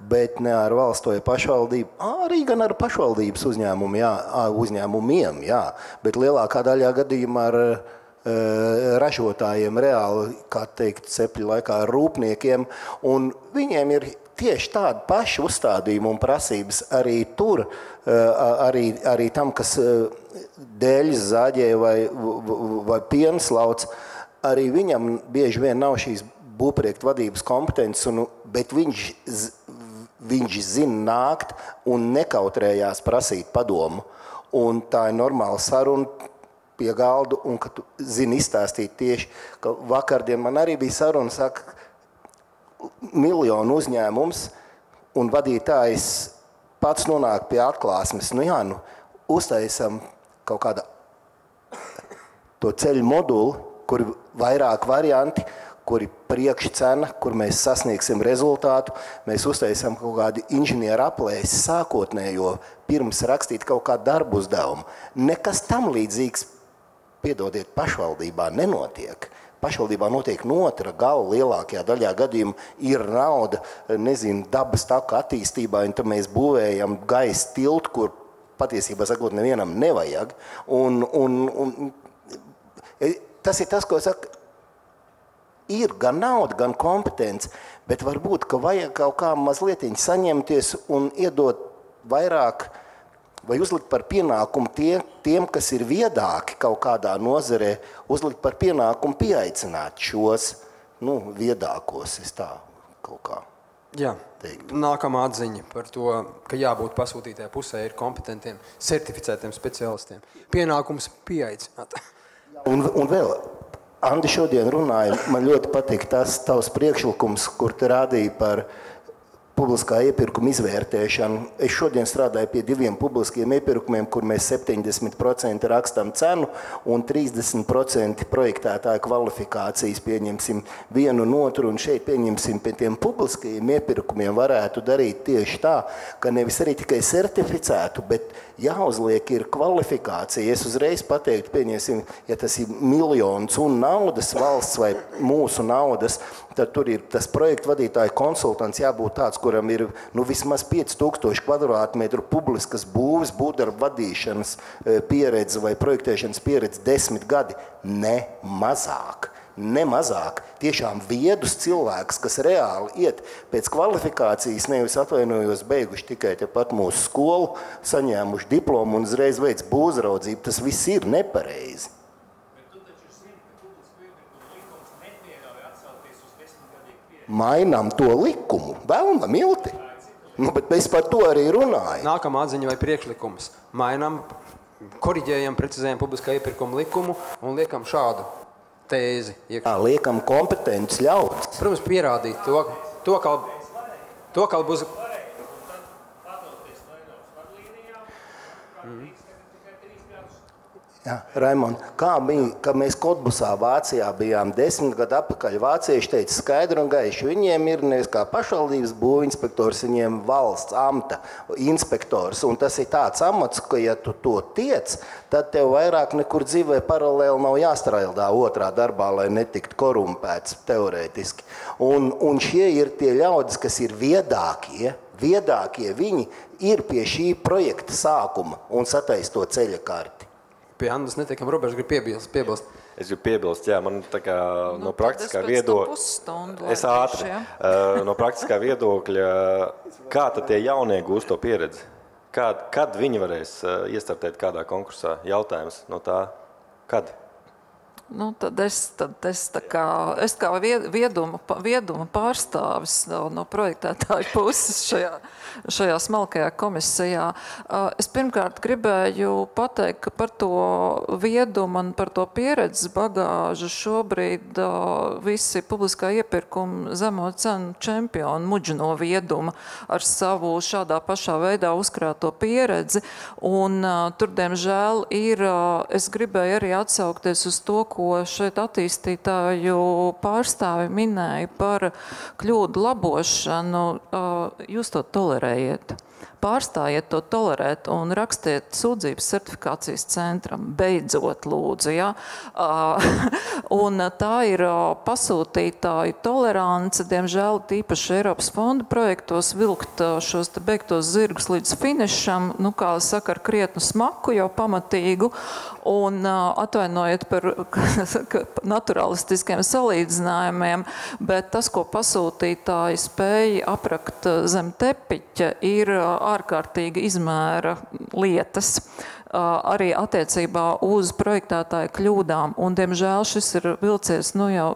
bet ne ar valsts vai pašvaldību, arī gan ar pašvaldības uzņēmumiem, jā, bet lielākā daļā gadījumā ar ražotājiem reāli, kā teikt, cepļu laikā ar rūpniekiem, un viņiem ir tieši tāda paša uzstādījuma un prasības arī tur, arī tam, kas dēļas zāģē vai pienas lauc, arī viņam bieži vien nav šīs būvprojektu vadības kompetences, bet viņš zina nākt un nekautrējās prasīt padomu. Un tā ir normāla saruna pie galdu, un ka tu zini izstāstīt tieši, ka vakardien man arī bija saruna, saka, miljonu uzņēmums, un vadītājs pats nonāk pie atklāsmes. Uztaisam kaut kāda to ceļu moduli, kur ir vairāk varianti, kur ir priekšcena, kur mēs sasniegsim rezultātu. Mēs uztaisam kaut kādu inženieru aplēsi sākotnējo, pirms rakstīt kaut kādu darbu uzdevumu. Nekas tam līdzīgs, piedodiet, pašvaldībā nenotiek. Pašvaldībā notiek no otra gala lielākajā daļā gadījumu ir nauda, dabas taku attīstībā, un tad mēs būvējam gaisa tiltu, kur patiesībā sakot nevienam nevajag. Un tas ir tas, ko saka, ir gan nauda, gan kompetence, bet varbūt, ka vajag kaut kā mazlietiņ saņemties un iedot vairāk vai uzlikt par pienākumu tiem, kas ir viedāki kaut kādā nozarē, uzlikt par pienākumu pieaicināt šos viedākos, es tā kaut kā teiktu. Nākamā atziņa par to, ka jābūt pasūtītajā pusē ir kompetentiem, certificētiem speciālistiem. Pienākums pieaicināt. Un vēl, Andi šodien runāja, man ļoti patīk tas tavs priekšlikums, kur te rādīja par publiskā iepirkuma izvērtēšanu. Es šodien strādāju pie 2 publiskiem iepirkumiem, kur mēs 70% rakstam cenu un 30% projektētāju kvalifikācijas pieņemsim vienu un otru, un šeit pieņemsim pie tiem publiskajiem iepirkumiem varētu darīt tieši tā, ka nevis arī tikai certificētu, bet jāuzliek ir kvalifikācija. Es uzreiz pateiktu, pieņemsim, ja tas ir miljons un naudas valsts vai mūsu naudas, tad tur ir tas projektu vadītāju konsultants jābūt tāds, kuram ir vismaz 5000 kvadrātmetru publiskas būves, būvdarbu vadīšanas pieredze vai projektēšanas pieredze 10 gadi. Ne mazāk. Tiešām viedus cilvēks, kas reāli iet pēc kvalifikācijas, nevis atvainojos beiguši tikai tepat mūsu skolu, saņēmuši diplomu un uzreiz veic būvzraudzību. Tas viss ir nepareizi. Mainām to likumu. Vēlna milti. Bet mēs par to arī runājam. Nākamā atziņa vai priekšlikums. Mainām, koriģējam, precizējam publiskā iepirkuma likumu un liekam šādu tēzi. Liekam kompetents ļaudis. Protams, pierādīt to ka būs... Raimond, kā bija, ka mēs Kotbusā Vācijā bijām 10 gadu atpakaļ, vācieši teica skaidri un gaiši, viņiem ir nevis kā pašvaldības būvinspektors, viņiem valsts amta inspektors, un tas ir tāds amats, ka ja tu to tiec, tad tev vairāk nekur dzīvē paralēli nav jāstrādā otrā darbā, lai netiktu korumpēts teorētiski. Un šie ir tie ļaudis, kas ir viedākie, viņi ir pie šī projekta sākuma un sataisa to ceļa karti. Pie Andas netiekam, Roberts grib piebilst. Es gribu piebilst, jā, man tā kā no praktiskā viedokļa, es ātri, no praktiskā viedokļa, kā tad tie jaunie gūst to pieredzi? Kad viņi varēs iestartēt kādā konkursā? Jautājums no tā, kad? Tad es kā vieduma pārstāvis no projektētāju puses šajā smalkajā komisijā. Es pirmkārt gribēju pateikt, ka par to viedumu un par to pieredzes bagāžu šobrīd visi publiskā iepirkuma zemo cenu čempioni muģi no vieduma ar savu šādā pašā veidā uzkrāto pieredzi. Un tur, diemžēl, es gribēju arī atsaukties uz to, ko šeit attīstītāju pārstāvi minēja par kļūdu labošanu. Jūs to tolerējiet. pārstājiet to tolerēt un rakstiet sūdzības certifikācijas centram. Beidzot, lūdzu, ja? Un tā ir pasūtītāju tolerance, diemžēl tīpaši Eiropas fonda projektos vilkt šos te beigtos zirgus līdz finišam, nu, kā saka, ar krietnu smaku jau pamatīgu, un atvainojiet par naturalistiskiem salīdzinājumiem, bet tas, ko pasūtītāji spēja aprakt zem tepiķa, ir ārkārtīga izmēra lietas. Arī attiecībā uz projektētāju kļūdām. Un, diemžēl, šis ir vilcies jau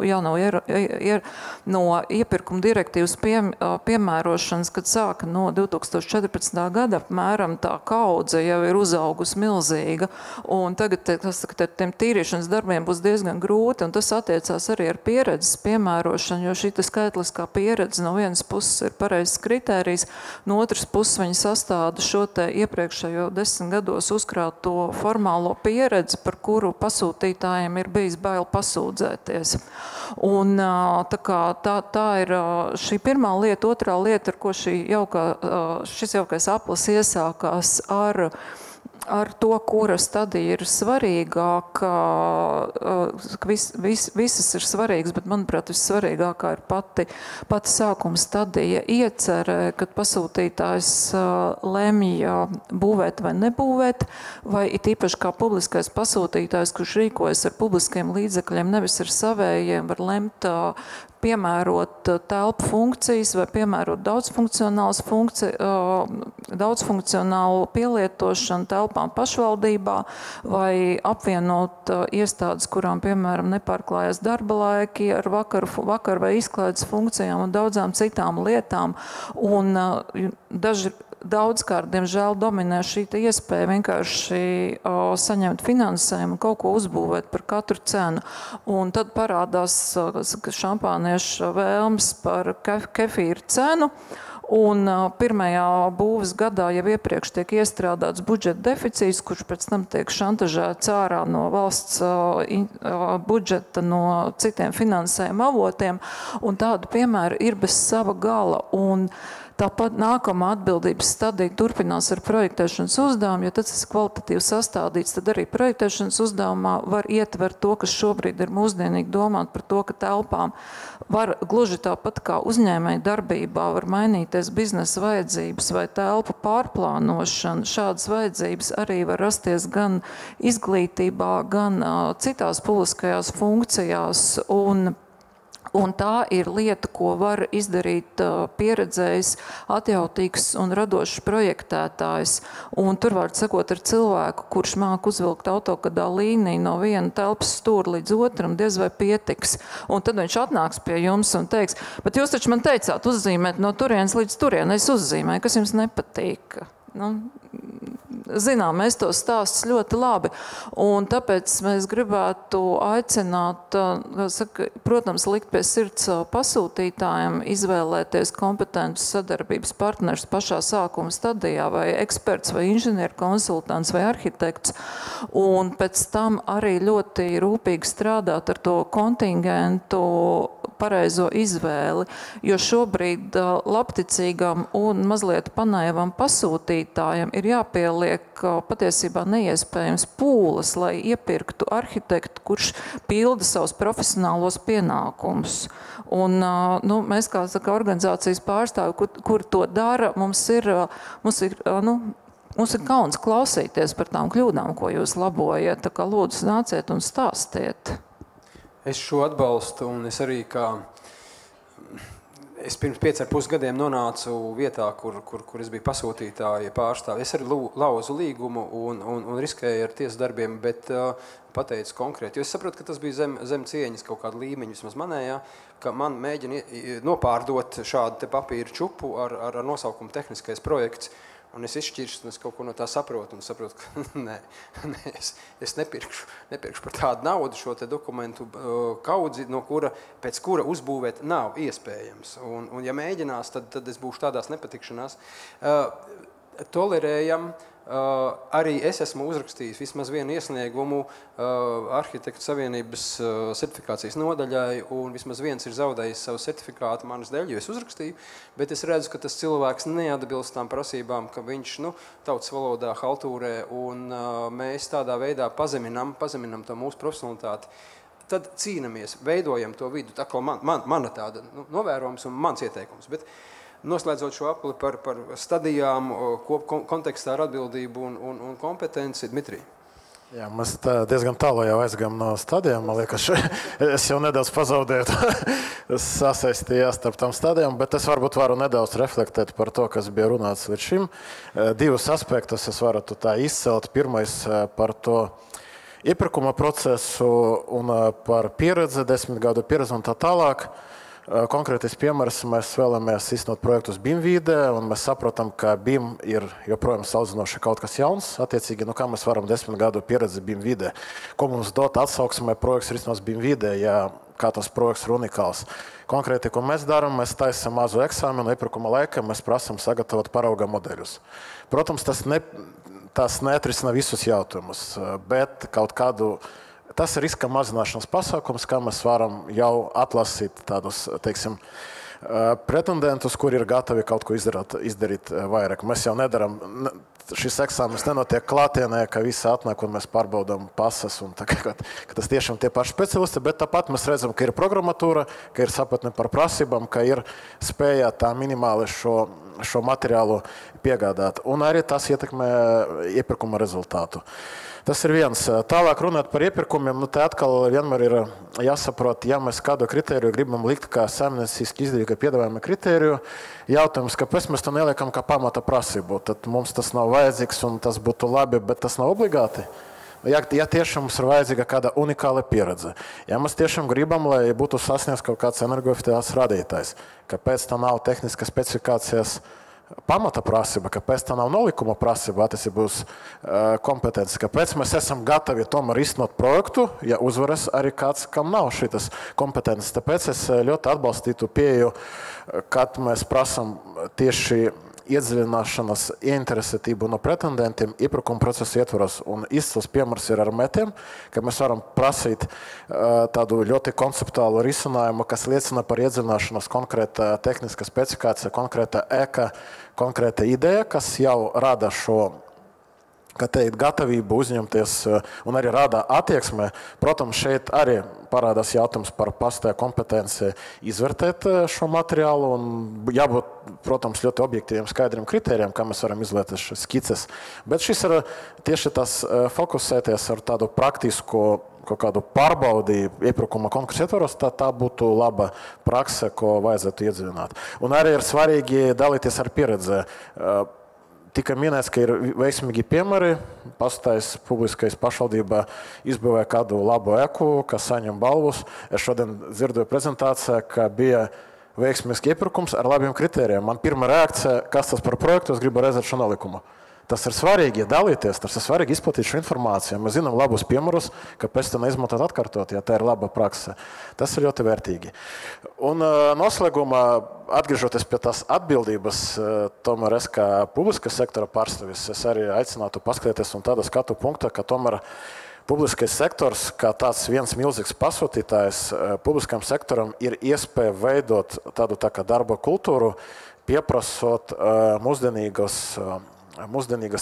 no iepirkuma direktīvas piemērošanas, kad sāka no 2014. gada apmēram tā kaudze jau ir uzaugusi milzīga. Un tagad tiem tīrīšanas darbiem būs diezgan grūti, un tas attiecās arī ar pieredzes piemērošanu, jo šī skaitliskā pieredze no vienas puses ir pareizs kritērijs, no otras puses viņi sastāda šo te iepriekšējo 10 gados uzkrāt to formālo pieredzi, par kuru pasūtītājiem ir bijis bail pasūdzēties. Un tā ir šī pirmā lieta. Otrā lieta, ar ko šis jaukais aplis iesākās ar to, kura stadija ir svarīgāka, visas ir svarīgas, bet, manuprāt, vissvarīgākā ir pati sākuma stadija iecerē, kad pasūtītājs lemj būvēt vai nebūvēt, vai it īpaši kā publiskais pasūtītājs, kurš rīkojas ar publiskiem līdzekļiem, nevis ar savējiem, var lemt piemērot telpu funkcijas vai piemērot daudzfunkcionālu pielietošanu telpām pašvaldībā vai apvienot iestādes, kurām, piemēram, nepārklājas darba laiki ar vakar vai izklaides funkcijām un daudzām citām lietām. Un daudzkārt, diemžēl, dominē šī iespēja vienkārši saņemt finansējumu un kaut ko uzbūvēt par katru cenu. Un tad parādās šampāniešu vēlmes par kefīru cenu. Un pirmajā būves gadā jau iepriekš tiek iestrādāts budžeta deficīts, kurš pēc tam tiek šantažēts ārā no valsts budžeta, no citiem finansējuma avotiem. Un tādu piemēru ir bez sava gala. Un tāpat nākamā atbildības stadija turpinās ar projektēšanas uzdevumu, jo tad tas ir kvalitatīvi sastādīts, tad arī projektēšanas uzdevumā var ietvert to, kas šobrīd ir mūsdienīgi domāt par to, ka telpām var gluži tāpat kā uzņēmēja darbībā var mainīties biznesa vajadzības vai telpu pārplānošana. Šādas vajadzības arī var rasties gan izglītībā, gan citās publiskajās funkcijās. Un tā ir lieta, ko var izdarīt pieredzējis, atjautīgs un radošs projektētājs. Un tur var sakot ar cilvēku, kurš māk uzvilkt autokadā līniju no viena telpas stūra līdz otram, diez vai pietiks. Un tad viņš atnāks pie jums un teiks, bet jūs taču man teicāt uzzīmēt no turienes līdz turien, es uzzīmēju, kas jums nepatīk. Zinām, mēs to stāstus ļoti labi, un tāpēc mēs gribētu aicināt, protams, likt pie sirds pasūtītājiem, izvēlēties kompetentus sadarbības partnerus pašā sākuma stadijā, vai eksperts, vai inženieru konsultants, vai arhitekts, un pēc tam arī ļoti rūpīgi strādāt ar to kontingentu pareizo izvēli, jo šobrīd labticīgam un mazliet panaivam pasūtītājam ir jāpieliek patiesībā neiespējams pūles, lai iepirktu arhitektu, kurš pilda savus profesionālos pienākumus. Un mēs kā organizācijas pārstāvi, kur to dara, mums ir kauns klausīties par tām kļūdām, ko jūs labojat. Tā kā lūdzu nāciet un stāstiet. Es šo atbalstu, un es arī es pirms 5,5 gadiem nonācu vietā, kur es biju pasūtītāja pārstāvi. Es arī lauzu līgumu un riskēju ar tiesas darbiem, bet pateicu konkrēti. Jo es saprotu, ka tas bija zem cieņas kaut kāda līmeņa, vismaz manējā, ka man mēģina nopārdot šādu te papīru čupu ar nosaukumu tehniskais projekts. Un es izšķirstu, un es kaut ko no tā saprotu, un saprotu, ka nē, es nepirkšu par tādu naudu šo te dokumentu kaudzi, pēc kura uzbūvēt nav iespējams. Un ja mēģinās, tad es būšu tādās nepatikšanās. Tolerējam Arī es esmu uzrakstījis vismaz vienu iesniegumu Arhitektu savienības certifikācijas nodaļai, un vismaz viens ir zaudējis savu certifikātu manas dēļ, jo es uzrakstīju, bet es redzu, ka tas cilvēks neatbilst tām prasībām, ka viņš tautas valodā haltūrē, un mēs tādā veidā pazeminam to mūsu profesionalitāti. Tad cīnamies, veidojam to vidu, tā kā mana tāda novērojums un mans ieteikums. Bet noslēdzot šo apli par stadijām, kontekstā ar atbildību un kompetenci, Dmitrij. Jā, mēs diezgan tālu jau aizgājām no stadijām. Man liekas, es jau nedaudz pazaudēju sasaistījās starp tām stadijām, bet es varbūt varu nedaudz reflektēt par to, kas bija runāts līdz šim. Divus aspektus es varu tā izcelt. Pirmais par to iepirkuma procesu un par pieredzi, 10 gadu pieredzi un tā tālāk. Konkrētais piemērs, mēs vēlamies iznot projektus BIM vidē, un mēs saprotam, ka BIM ir joprojām salīdzinoši kaut kas jauns. Attiecīgi, kā mēs varam 10 gadu pieredzi BIM vidē? Ko mums dot atsauksmē projekts ir iznots BIM vidē, ja kā tas projekts ir unikāls? Konkrēti, ko mēs darām, mēs taisam mazu eksāmenu iepirkuma laikā, mēs prasam sagatavot parauga modeļus. Protams, tas neatrisina visus jautājumus, bet kaut kādu tas ir riska mazināšanas pasākums, kā mēs varam jau atlasīt tādus, teiksim, pretendentus, kuri ir gatavi kaut ko izdarīt vairāk. Mēs jau nedaram, šis eksāmenis nenotiek klātienē, ka visi atnāk un mēs pārbaudām pasas, un tā, ka tas tiešām tie paši speciālisti, bet tāpat mēs redzam, ka ir programmatūra, ka ir sapratne par prasībām, ka ir spēja tā minimāli šo materiālu piegādāt. Un arī tas ietekmē iepirkuma rezultātu. Tas ir viens. Tālāk runāt par iepirkumiem, te atkal vienmēr ir jāsaprot, ja mēs kādu kritēriju gribam likt kā saimnieciski izdevīga piedāvājuma kritēriju, jautājums, kāpēc mēs to neliekam kā pamata prasību. Tad mums tas nav vajadzīgs un tas būtu labi, bet tas nav obligāti. Ja tiešām mums ir vajadzīga kāda unikāla pieredze, ja mēs tiešām gribam, lai būtu sasniegts kaut kāds energoefektivitātes rādītājs, kāpēc tā nav tehniska specifikācijas pamata prasība, kāpēc tā nav nolikuma prasība attiecībā uz kompetenci, kāpēc mēs esam gatavi tomēr iznot projektu, ja uzvarēs arī kāds, kam nav šitas kompetences. Tāpēc es ļoti atbalstītu pieeju, kad mēs prasam tieši iedziļināšanas ieinteresētību no pretendentiem iepirkuma procesa ietvaros. Un izcils piemērs ir ar metiem, ka mēs varam prasīt tādu ļoti konceptuālu risinājumu, kas liecina par iedziļināšanos konkrēta tehniska specifikācija, konkrēta eka, konkrēta ideja, kas jau rada šo gatavību uzņemties un arī rada attieksmē. Protams, šeit arī parādās jautājums par pastāju kompetenci izvērtēt šo materiālu un jābūt, protams, ļoti objektīviem skaidriem kritērijiem, kā mēs varam izvērtēt šīs skices. Bet šis ir tieši tas fokusēties ar tādu praktisku kaut kādu pārbaudi iepirkuma konkursu ietvaros, tā būtu laba prakse, ko vajadzētu iedziļināt. Un arī ir svarīgi dalīties ar pieredzi. Tika minēts, ka ir veiksmīgi piemēri. Pastājas publiskais pašvaldībā izbūvēja kādu labu eku, kas saņem balvus. Es šodien dzirdēju prezentācijā, ka bija veiksmīgs iepirkums ar labiem kritērijiem. Man pirmā reakcija, kas tas par projektu, es gribu redzēt šo nolikumu. Tas ir svarīgi dalīties, tas ir svarīgi izplatīt šo informāciju. Mēs zinām labus piemērus, kāpēc to neizmantot atkārtot, ja tā ir laba prakse. Tas ir ļoti vērtīgi. Un noslēgumā, atgriežoties pie tās atbildības, tomēr es kā publiska sektora pārstāvis, es arī aicinātu paskatīties un tāda skatu punkta, ka tomēr publiskais sektors, kā tāds viens milzīgs pasūtītājs, publiskam sektoram ir iespēja veidot tādu tā kā darba kultūru, pieprasot mūsdienīgas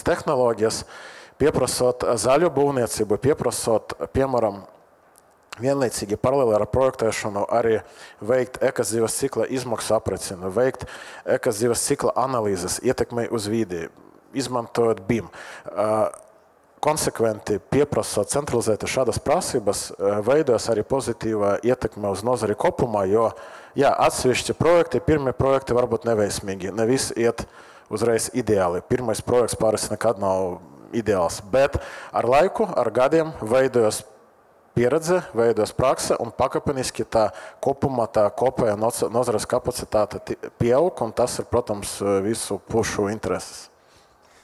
tehnoloģijas, pieprasot zaļu būvniecību, pieprasot, piemēram, vienlaicīgi paralēli ar projektēšanu arī veikt ekas dzīves cikla izmaksu aprēķinu, veikt ekas dzīves cikla analīzes, ietekmei uz vidi, izmantojot BIM. Konsekventi pieprasot centralizēt šādas prasības, veidojas arī pozitīva ietekme uz nozari kopumā, jo atsevišķi projekti, pirmie projekti varbūt neveiksmīgi, ne visi iet uzreiz ideāli. Pirmais projekts parasti nekad nav ideāls, bet ar laiku, ar gadiem veidojas pieredze, veidojas prakse un pakāpeniski tā kopumā tā kopējā nozares kapacitāte pieaug un tas ir, protams, visu pušu intereses.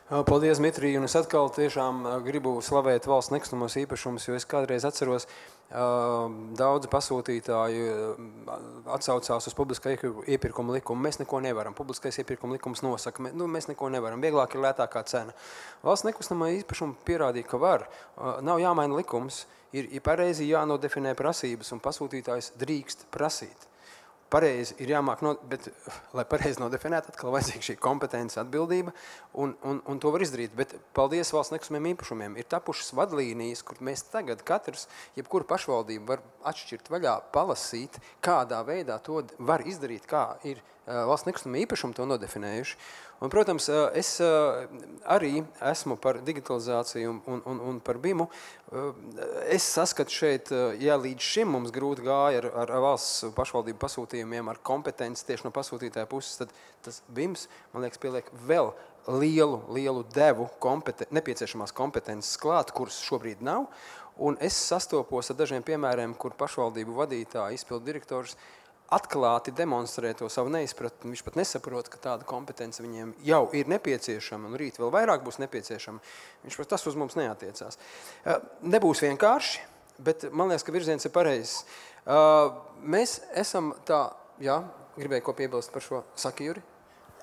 Paldies, Dmitrij, un es atkal tiešām gribu slavēt valsts nekustamos īpašumus, jo es kādreiz atceros, Daudzi pasūtītāji atsaucās uz publiskā iepirkuma likumu. Mēs neko nevaram. Publiskais iepirkuma likums nosaka, mēs neko nevaram. Vieglāk ir lētākā cena. Valsts nekustamā īpašuma pierādīja, ka var. Nav jāmaina likums, ir pareizi jānodefinē prasības, un pasūtītājs drīkst prasīt. Pareizi ir jāmāk, bet, lai pareizi nodefinētu, atkal vajadzīga šī kompetence, atbildība, un to var izdarīt. Bet paldies valsts nekustamiem īpašumiem. Ir tapušas vadlīnijas, kur mēs tagad katrs, jebkura pašvaldība var atšķirt vaļā, palasīt, kādā veidā to var izdarīt, kā ir valsts nekustamie īpašumi to nodefinējuši. Un, protams, es arī esmu par digitalizāciju un par BIMu. Es saskatu šeit, ja līdz šim mums grūti gāja ar valsts pašvaldību pasūtījumiem, ar kompetenci tieši no pasūtītāja puses, tad tas BIMs, man liekas, pieliek vēl lielu devu nepieciešamās kompetences klāt, kuras šobrīd nav. Un es sastopos ar dažiem piemēriem, kur pašvaldību vadītāji, izpildu direktors atklāti demonstrē to savu neizpratni. Viņš pat nesaprot, ka tāda kompetence viņiem jau ir nepieciešama, un rīt vēl vairāk būs nepieciešama. Viņš pat tas uz mums neatiecās. Nebūs vienkārši, bet man liekas, ka virziens ir pareizs. Mēs esam tā, gribēju ko piebilst par šo, saki, Juri?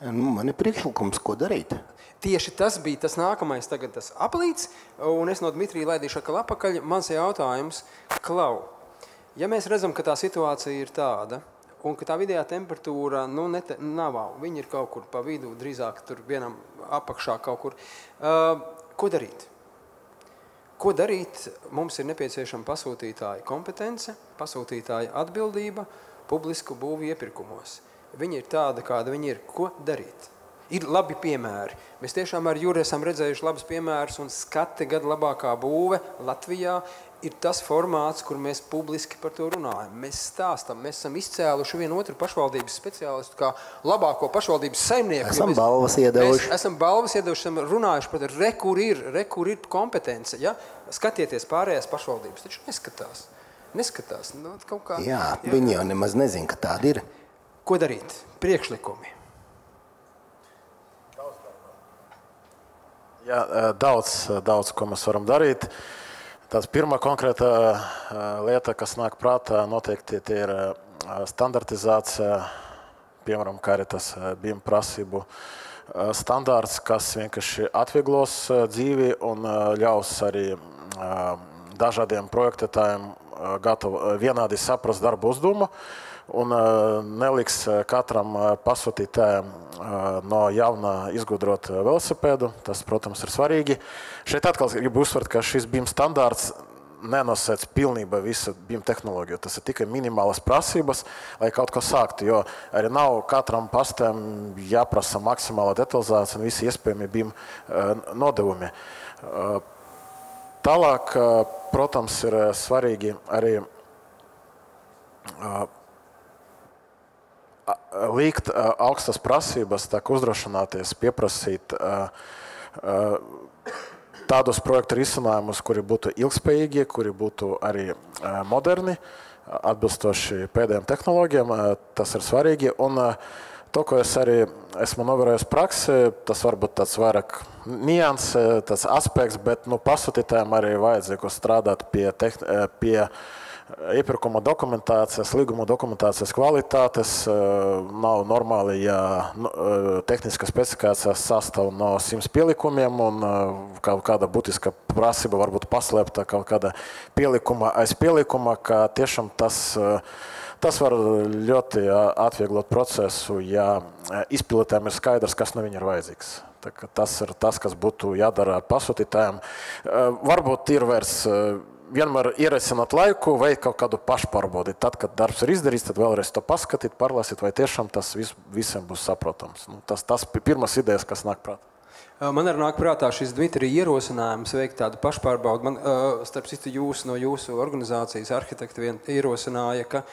Man ir priekšlikums, ko darīt. Tieši tas bija tas nākamais, tagad tas aplīts, un es no Dmitrija laidīšu atkal apakaļ. Mans jautājums, Klau, ja mēs redzam, ka tā situācija ir tāda, un ka tā vidējā temperatūra nav, viņa ir kaut kur pa vidu, drīzāk tur vienam apakšā kaut kur. Ko darīt? Ko darīt? Mums ir nepieciešama pasūtītāja kompetence, pasūtītāja atbildība publisku būvu iepirkumos. Viņa ir tāda, kāda viņa ir. Ko darīt? Ir labi piemēri. Mēs tiešām ar Juri esam redzējuši labus piemērus, un skati gadu labākā būve Latvijā ir tas formāts, kur mēs publiski par to runājam. Mēs stāstam, mēs esam izcēluši vienu otru pašvaldības speciālistu kā labāko pašvaldības saimnieku. Esam balvas iedevuši. Esam balvas iedevuši, esam runājuši par kur ir kompetence. Ja? Skatieties pārējās pašvaldības, taču neskatās. Kaut kā, viņi jau nemaz nezin, ka tāda ir. Ko darīt? Priekšlikumi. Daudz, ko mēs varam darīt. Tāds pirmā konkrēta lieta, kas nāk prātā, noteikti tie ir standartizācija, piemēram, kā arī tas BIM prasību standārts, kas vienkārši atvieglos dzīvi un ļaus arī dažādiem projektētājiem vienādi saprast darbu uzdevumu un neliks katram pasūtītājam no jauna izgudrot velosipēdu. Tas, protams, ir svarīgi. Šeit atkal gribu uzsvert, ka šis BIM standārts nenosēc pilnībā visu BIM tehnoloģiju. Tas ir tikai minimālas prasības, lai kaut ko sāktu, jo arī nav katram pastēm jāprasa maksimāla detalizācija un visi iespējami BIM nodevumi. Tālāk, protams, ir svarīgi arī likt augstas prasības, tā kā uzdrošināties pieprasīt tādus projektu risinājumus, kuri būtu ilgspējīgi, kuri būtu arī moderni, atbilstoši pēdējām tehnoloģijām. Tas ir svarīgi. Un to, ko es arī esmu novērojis praksi, tas varbūt tāds vairāk nianse, tāds aspekts, bet pasūtītājiem arī vajadzīgu strādāt pie iepirkuma dokumentācijas, līguma dokumentācijas kvalitātes. Nav normāli, ja tehniska specifikācija sastāv no 100 pielikumiem un kaut kāda būtiska prasība varbūt paslēpta kaut kāda pielikuma aiz pielikuma, ka tiešām tas var ļoti atvieglot procesu, ja izpildītājiem ir skaidrs, kas no viņa ir vajadzīgs. Tas ir tas, kas būtu jādara pasūtītājiem. Varbūt ir vairs vienmēr ierasināt laiku, veikt kaut kādu pašpārbaudi. Tad, kad darbs ir izdarīts, tad vēlreiz to paskatīt, pārlasīt, vai tiešām tas visiem būs saprotams. Tas pirmas idejas, kas nāk prātā. Man arī nāk prātā šis Dmitrija ierosinājums veikt tādu pašpārbaudi. Man, starp citu, no jūsu organizācijas arhitekti ierosināja, ka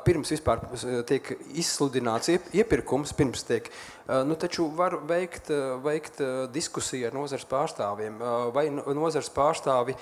pirms vispār tiek izsludināts iepirkums, pirms tiek, taču var veikt diskusiju ar nozares pārstāvjiem, vai nozares pārstāvi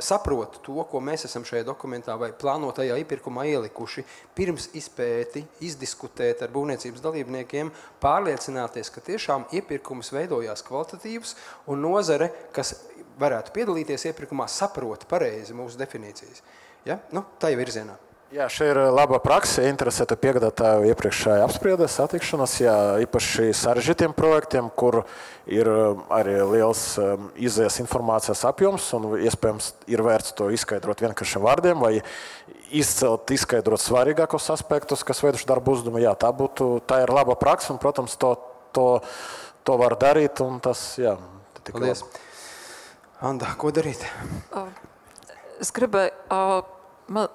saprot to, ko mēs esam šajā dokumentā vai plānotajā iepirkumā ielikuši, pirms izpēti, izdiskutēt ar būvniecības dalībniekiem, pārliecināties, ka tiešām iepirkums veidojās kvalitatīvs un nozare, kas varētu piedalīties iepirkumā, saprot pareizi mūsu definīcijas. Ja? Nu, tā jau virzienā. Jā, šī ir laba praksa, interesēta piegādātāju iepriekšējā apspriedē, satikšanas, jā, īpaši sarežģītiem projektiem, kur ir arī liels izējas informācijas apjoms un iespējams ir vērts to izskaidrot vienkāršiem vārdiem vai izskaidrot svarīgākos aspektus, kas veidoši darbu uzdevumu. Jā, tā ir laba praksa un, protams, to var darīt un tas, jā. Paldies. Anda, ko darīt? Es gribēju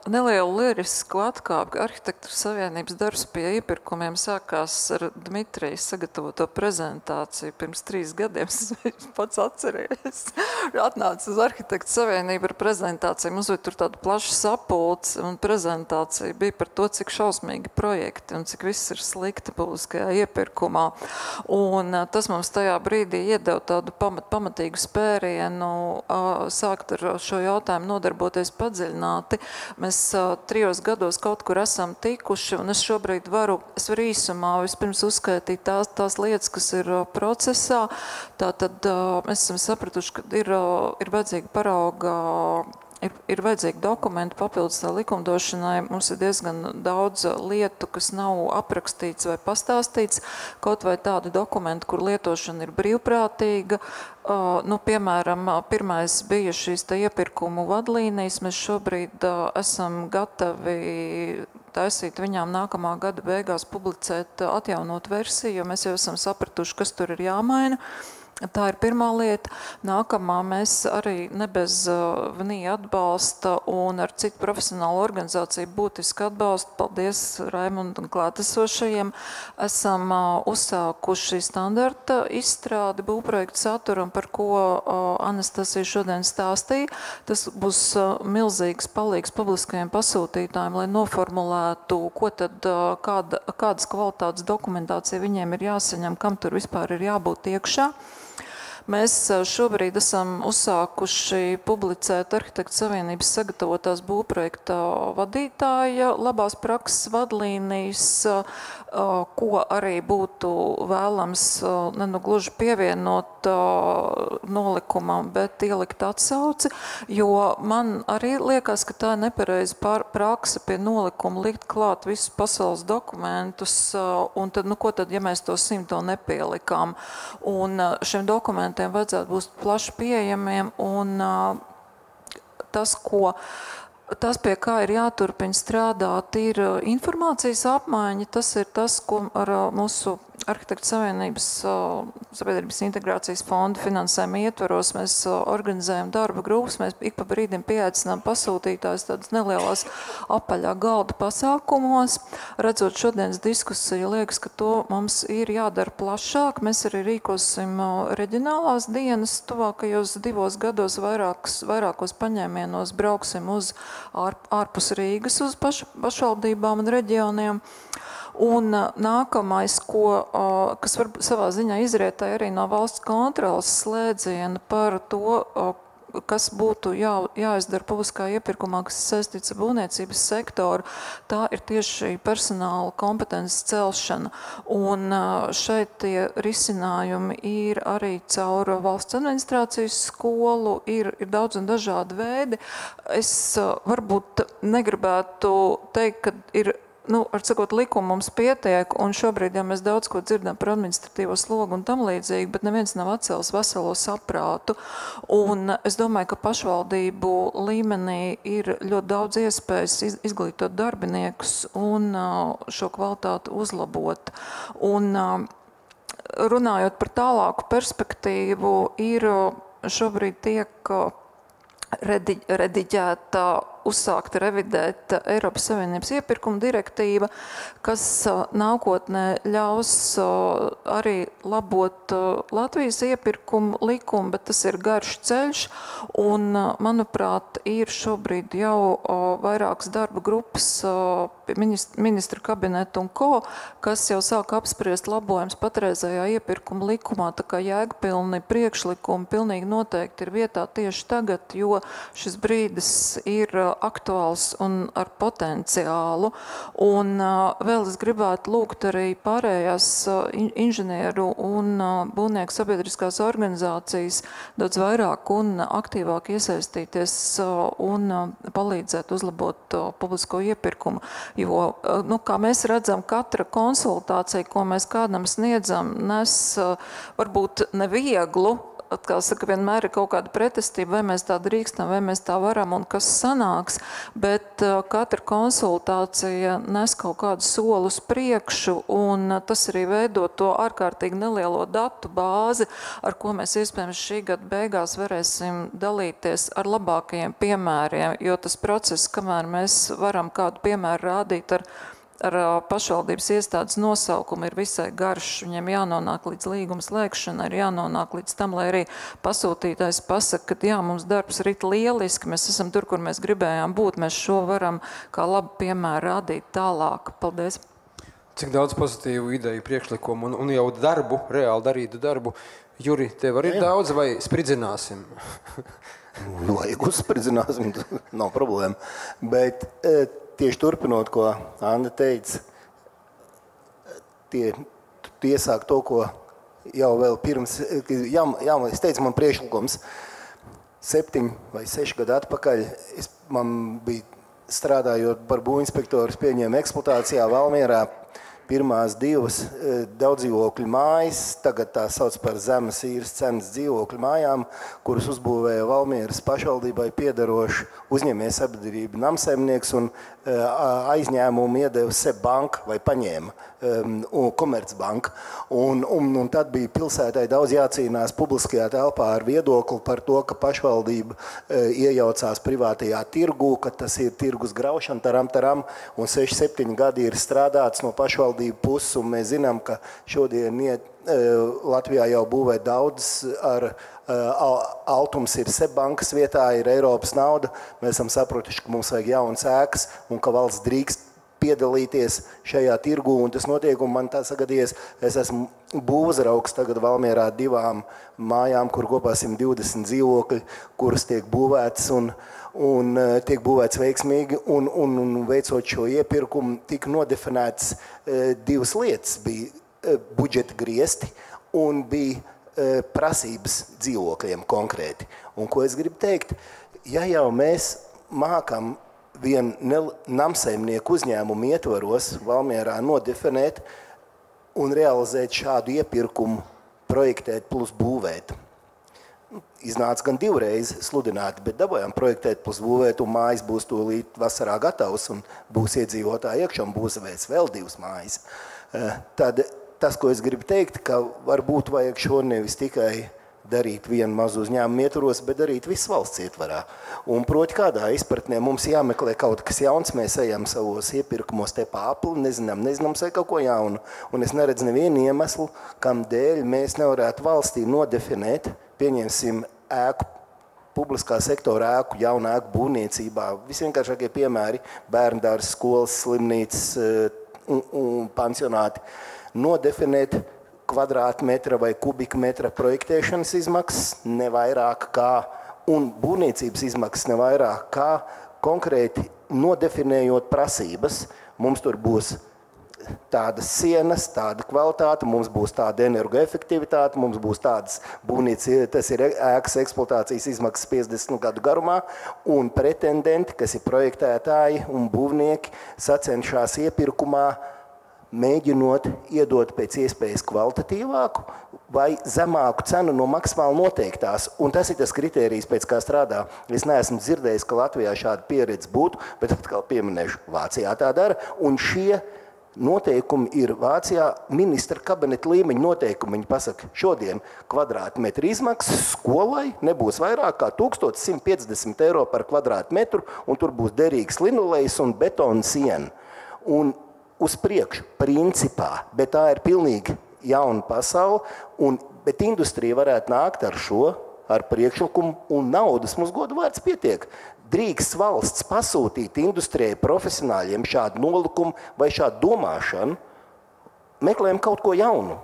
nelielu lirisku atkāpi. Arhitektu savienības darbs pie iepirkumiem sākās ar Dmitrijas sagatavoto prezentāciju pirms 3 gadiem. Es pats atcerējos. Atnāca uz Arhitektu savienību ar prezentāciju. Mums bija tur tāda plaša sapulce un prezentācija bija par to, cik šausmīgi projekti un cik viss ir slikti publiskajā iepirkumā. Un tas mums tajā brīdī iedeva tādu pamatīgu spērienu sākt ar šo jautājumu nodarboties padziļināti. Mēs 3 gados kaut kur esam tikuši, un es varu īsumā vispirms uzskaitīt tās lietas, kas ir procesā. Tātad mēs esam sapratuši, ka ir vajadzīga parauga, ir vajadzīgi dokumenti papildus tā likumdošanai. Mums ir diezgan daudz lietu, kas nav aprakstīts vai pastāstīts, kaut vai tādu dokumentu, kur lietošana ir brīvprātīga. Piemēram, pirmais bija šīs iepirkumu vadlīnijas. Mēs šobrīd esam gatavi taisīt viņām nākamā gada beigās publicēt atjaunot versiju, jo mēs jau esam sapratuši, kas tur ir jāmaina. Tā ir pirmā lieta. Nākamā mēs arī ne bez VNI atbalsta un ar citu profesionālu organizāciju būtiski atbalstu. Paldies Raimundam klātesošajiem. Esam uzsākuši standarta izstrādi būvprojektu saturam, par ko Anastasija šodien stāstīja. Tas būs milzīgs palīgs publiskajiem pasūtītājiem, lai noformulētu, ko tad, kādas kvalitātes dokumentācija viņiem ir jāsaņem, kam tur vispār ir jābūt iekšā. Mēs šobrīd esam uzsākuši publicēt Arhitektu savienības sagatavotās būvprojekta vadītāja labās prakses vadlīnijas, ko arī būtu vēlams gluži pievienot nolikumam, bet ielikt atsauci, jo man arī liekas, ka tā ir nepareiza prakse pie nolikuma likt klāt visus pasaules dokumentus, un tad, ko tad, ja mēs to 100 nepielikām? Un šiem dokumentiem vajadzētu būt plaši pieejamiem, un tas, pie kā ir jāturpina strādāt, ir informācijas apmaiņa. Tas ir tas, ko ar mūsu Arhitektu savienības sabiedrības integrācijas fonda finansējuma ietvaros mēs organizējam darba grupas. Mēs ik pa brīdim pieaicinām pasūtītājus tādas nelielās apaļā galda pasākumos. Redzot šodienas diskusiju, liekas, ka to mums ir jādara plašāk. Mēs arī rīkosim reģionālās dienas. Tuvākajos 2 gados vairākos paņēmienos brauksim uz ārpus Rīgas, uz pašvaldībām un reģioniem. Un nākamais, kas var savā ziņā izrietēja arī no valsts kontrolas slēdziena par to, kas būtu jāizdara publiskā iepirkumā, kas ir saistīts ar būvniecības sektoru, tā ir tieši personāla kompetences celšana. Un šeit tie risinājumi ir arī caur valsts administrācijas skolu, ir daudz un dažādi veidi. Es varbūt negribētu teikt, ka ir likuma mums pietiek, un šobrīd jau mēs daudz ko dzirdam par administratīvo slogu un tam līdzīgi, bet neviens nav atcēlis veselo saprātu. Un es domāju, ka pašvaldību līmenī ir ļoti daudz iespējas izglītot darbiniekus un šo kvalitāti uzlabot. Un runājot par tālāku perspektīvu, ir šobrīd tiek rediģēta, uzsākta revidēt Eiropas Savienības iepirkuma direktīva, kas nākotnē ļaus arī labot Latvijas iepirkumu likumu, bet tas ir garš ceļš, un, manuprāt, ir šobrīd jau vairākas darba grupas ministru kabinetu un kas jau sāk apspriest labojums patreizējā iepirkuma likumā, tā kā jēgpilni priekšlikumi pilnīgi noteikti ir vietā tieši tagad, jo šis brīdis ir aktuāls un ar potenciālu. Un vēl es gribētu lūgt arī pārējās inženieru un būvnieku sabiedriskās organizācijas daudz vairāk un aktīvāk iesaistīties un palīdzēt uzlabot publisko iepirkumu. Jo, kā mēs redzam, katra konsultācija, ko mēs kādam sniedzam, nes varbūt nevieglu, kā saka, vienmēr ir kaut kāda pretestība, vai mēs tā drīkstam, vai mēs tā varam un kas sanāks, bet katra konsultācija nes kaut kādu soli uz priekšu un tas arī veido to ārkārtīgi nelielo datu bāzi, ar ko mēs iespējams šī gada beigās varēsim dalīties ar labākajiem piemēriem, jo tas process, kamēr mēs varam kādu piemēru rādīt ar pašvaldības iestādes nosaukumu, ir visai garš. Viņiem jānonāk līdz līguma slēgšanai, ir jānonāk līdz tam, lai arī pasūtītājs pasaka, ka jā, mums darbs rit lieliski, mēs esam tur, kur mēs gribējām būt, mēs šo varam kā labu piemēru rādīt tālāk. Paldies! Cik daudz pozitīvu ideju, priekšlikumu un jau darbu, reāli darītu darbu. Juri, tev arī ir daudz vai spridzināsim? Vajag uzspridzināsim, nav problēma. Bet tieši turpinot, ko Anna teica, iesāk to, ko jau vēl pirms, es teicu, man priekšlikums 7 vai 6 gadu atpakaļ, man bija strādājot par būvinspektoru, pieņēma eksploatācijā Valmierā pirmās 2 daudzdzīvokļu mājas, tagad tā sauc par zemes īres cenas dzīvokļu mājām, kuras uzbūvēja Valmieras pašvaldībai piedaroši uzņēmējsabiedrība namsaimnieks un aizņēmumu iedeva SEB banka vai paņēma Komercbanka. Un tad bija pilsētai daudz jācīnās publiskajā telpā ar viedokli par to, ka pašvaldība iejaucās privātajā tirgū, ka tas ir tirgus graušana, taram, un 6-7 gadi ir strādāts no pašvaldību puses, un mēs zinām, ka šodien Latvijā jau būvē daudz ar Altums ir SEB bankas vietā, ir Eiropas nauda. Mēs esam sapratuši, ka mums vajag jaunas ēkas un ka valsts drīkst piedalīties šajā tirgu, un tas notiek, un man tā sagadījies, es esmu būvuzraugs tagad Valmierā 2 mājām, kur kopā 120 dzīvokļi, kuras tiek būvētas un tiek būvēts veiksmīgi, un veicot šo iepirkumu tika nodefinētas 2 lietas. Bija budžeta griesti un bija prasības dzīvokļiem konkrēti. Un ko es gribu teikt? Ja jau mēs mākam vien namsaimnieku uzņēmumu ietvaros Valmierā nodefinēt un realizēt šādu iepirkumu, projektēt plus būvēt. Iznāca gan 2 reizes sludināti, bet dabājām projektēt plus būvēt, un mājas būs tūlīt vasarā gatavs, un būs iedzīvotāji iekšā, un būs vēl 2 mājas. Tad tas, ko es gribu teikt, ka varbūt vajag šo nevis tikai darīt vienu mazu uzņēmumu ietvaros, bet darīt visu valsts ietvarā. Un proti kādā izpratnē mums jāmeklē kaut kas jauns, mēs ejam savos iepirkumos te pa apli, nezinām vai kaut ko jaunu. Un es neredzu nevienu iemeslu, kam dēļ mēs nevarētu valstī nodefinēt, pieņemsim ēku, publiskā sektora ēku, jaunu ēku būvniecībā. Visvienkāršākie piemēri - bērndārs, skolas, slimnīcas un pansionāti. Nodefinēt kvadrātmetra vai kubikmetra projektēšanas izmaksas nevairāk kā, un būvniecības izmaksas nevairāk kā, konkrēti nodefinējot prasības. Mums tur būs tādas sienas, tāda kvalitāte, mums būs tāda energoefektivitāte, mums būs tādas būvniecības, tas ir ēkas eksploatācijas izmaksas 50 gadu garumā, un pretendenti, kas ir projektētāji un būvnieki, sacenšās iepirkumā, mēģinot iedot pēc iespējas kvalitatīvāku vai zemāku cenu no maksimāli noteiktās. Un tas ir tas kritērijs, pēc kā strādā. Es neesmu dzirdējis, ka Latvijā šāda pieredze būtu, bet atkal pieminēšu, Vācijā tā dara. Un šie noteikumi ir Vācijā ministra kabineta līmeņa noteikumi. Viņi pasaka, šodien kvadrātmetru izmaksas skolai nebūs vairāk kā 1150 eiro par kvadrātmetru, un tur būs derīgs linolejs un betona siena. Un uz priekšu, principā, bet tā ir pilnīgi jauna pasaule, bet industrija varētu nākt ar šo, ar priekšlikumu, un naudas mums godu vārds pietiek. Drīkst valsts pasūtīt industrijai profesionāļiem šādu nolikumu vai šādu domāšanu, meklējam kaut ko jaunu.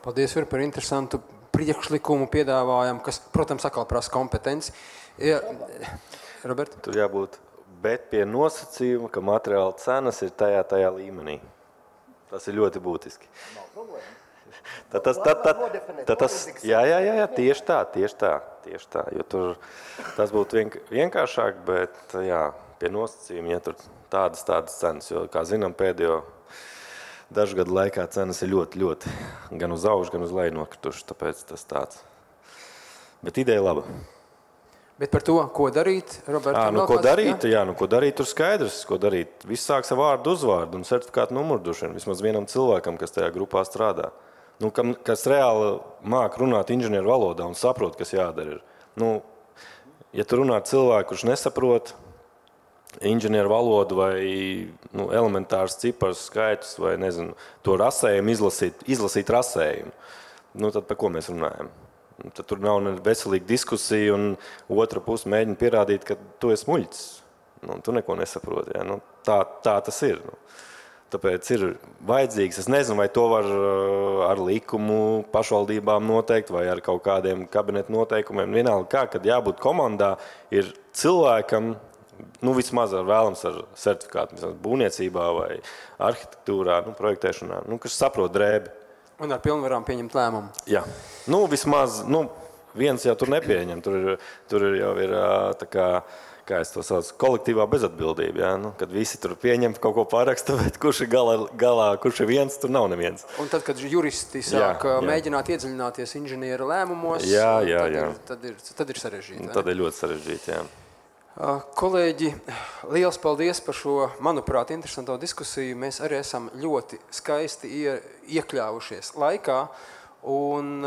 Paldies par interesantu priekšlikumu piedāvājumu, kas, protams, atkal prasa kompetenci. Ja, Robert? Tur jābūt bet pie nosacījuma, ka materiāla cenas ir tajā līmenī. Tas ir ļoti būtiski. Jā, tieši tā, jo tur tas būtu vienkāršāk, bet jā, pie nosacījuma, ja tur tādas cenas, jo, kā zinām, pēdējo dažu gadu laikā cenas ir ļoti gan uz augšu, gan uz leju nokrituši, tāpēc tas tāds. Bet ideja laba. Bet par to, ko darīt, Roberta? Ko darīt, tur skaidrs, ko darīt. Viss sāks ar vārdu uzvārdu un certifikātu numuru došanu, vismaz vienam cilvēkam, kas tajā grupā strādā. Kas reāli māk runāt inženieru valodā un saprot, kas jādara ir. Ja tu runā cilvēku, kurš nesaprot inženieru valodu vai elementārs cipars skaitus vai, nezinu, to rasējumu izlasīt rasējumu, tad par ko mēs runājam? Tad tur nav veselīga diskusija un otra puse mēģina pierādīt, ka tu esi muļķis. Tu neko nesaproti. Ja? Tā tas ir. Tāpēc ir vajadzīgs, es nezinu, vai to var ar likumu pašvaldībām noteikt vai ar kaut kādiem kabinetu noteikumiem. Vienalga kā, kad jābūt komandā, ir cilvēkam, vismaz vēlams ar certifikātu, būvniecībā vai arhitektūrā, projektēšanā, kas saprot drēbi. Un ar pilnvarām pieņemt lēmumu. Jā. Vismaz, viens jau tur nepieņem. Tur jau ir tā kā es to saucu, kolektīvā bezatbildība. Ja? Kad visi tur pieņem kaut ko paraksta, bet kurš ir galā, kurš ir viens, tur nav neviens. Un tad, kad juristi sāk mēģināt iedziļināties inženiera lēmumos, tad ir sarežģīti. Tad ir ļoti sarežģīti, jā. Kolēģi, liels paldies par šo, manuprāt, interesanto diskusiju. Mēs arī esam ļoti skaisti iekļāvušies laikā. Un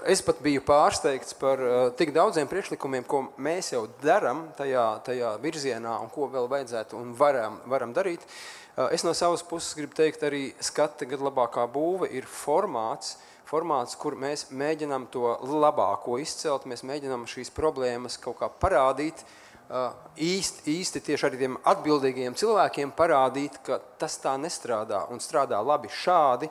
es pat biju pārsteigts par tik daudziem priekšlikumiem, ko mēs jau daram tajā virzienā un ko vēl vajadzētu un varam darīt. Es no savas puses gribu teikt, arī Skate gada labākā būve ir formāts, kur mēs mēģinām to labāko izcelt, mēs mēģinām šīs problēmas kaut kā parādīt, īsti tieši arī tiem atbildīgiem cilvēkiem parādīt, ka tas tā nestrādā un strādā labi šādi.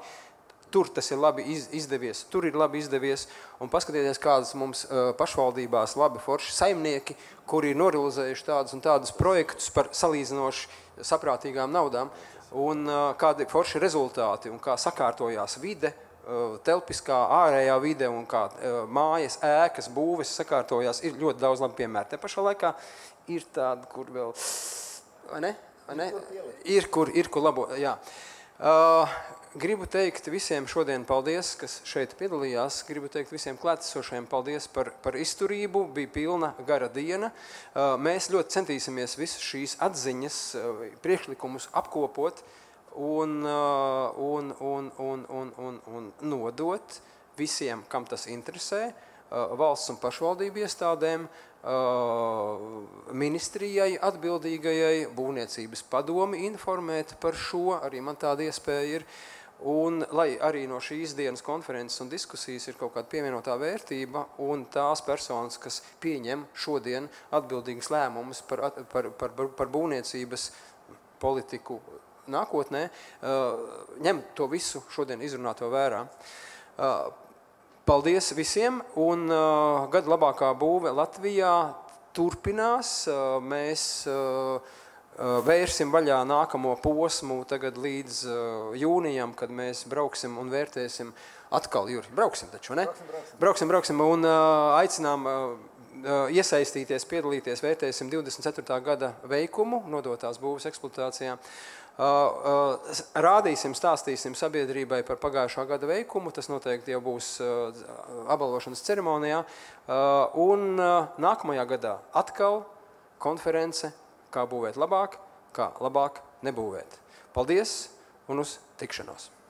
Tur tas ir labi izdevies, tur ir labi izdevies, un paskatieties, kādas mums pašvaldībās labi forši saimnieki, kuri ir norealizējuši tādus un tādus projektus par salīdzinoši saprātīgām naudām, un kādi forši rezultāti, un kā sakārtojās vide, telpiskā, ārējā vide, un kā mājas, ēkas, būves sakārtojās, ir ļoti daudz labi piemēri. Te pašā laikā ir tāda, kur vēl, vai ne? Ir kur labo, jā. Gribu teikt visiem šodien paldies, kas šeit piedalījās. Gribu teikt visiem klātesošajiem paldies par izturību. Bija pilna gara diena. Mēs ļoti centīsimies visas šīs atziņas, priekšlikumus apkopot un nodot visiem, kam tas interesē, valsts un pašvaldību iestādēm, ministrijai atbildīgajai, būvniecības padomi informēt par šo, arī man tāda iespēja ir. Un lai arī no šīs dienas konferences un diskusijas ir kaut kāda pievienotā vērtība un tās personas, kas pieņem šodien atbildīgas lēmumus par būvniecības politiku nākotnē, ņem to visu šodien izrunāto vērā. Paldies visiem, un gada labākā būve Latvijā turpinās. Mēs vērsim vaļā nākamo posmu tagad līdz jūnijam, kad mēs brauksim un vērtēsim atkal, Juri, brauksim taču, ne? Brauksim un aicinām iesaistīties, piedalīties, vērtēsim 24. gada veikumu, nodotās būves eksploatācijā. Rādīsim, stāstīsim sabiedrībai par pagājušā gada veikumu, tas noteikti jau būs apbalvošanas ceremonijā, un nākamajā gadā atkal konference, kā būvēt labāk, kā labāk nebūvēt. Paldies un uz tikšanos!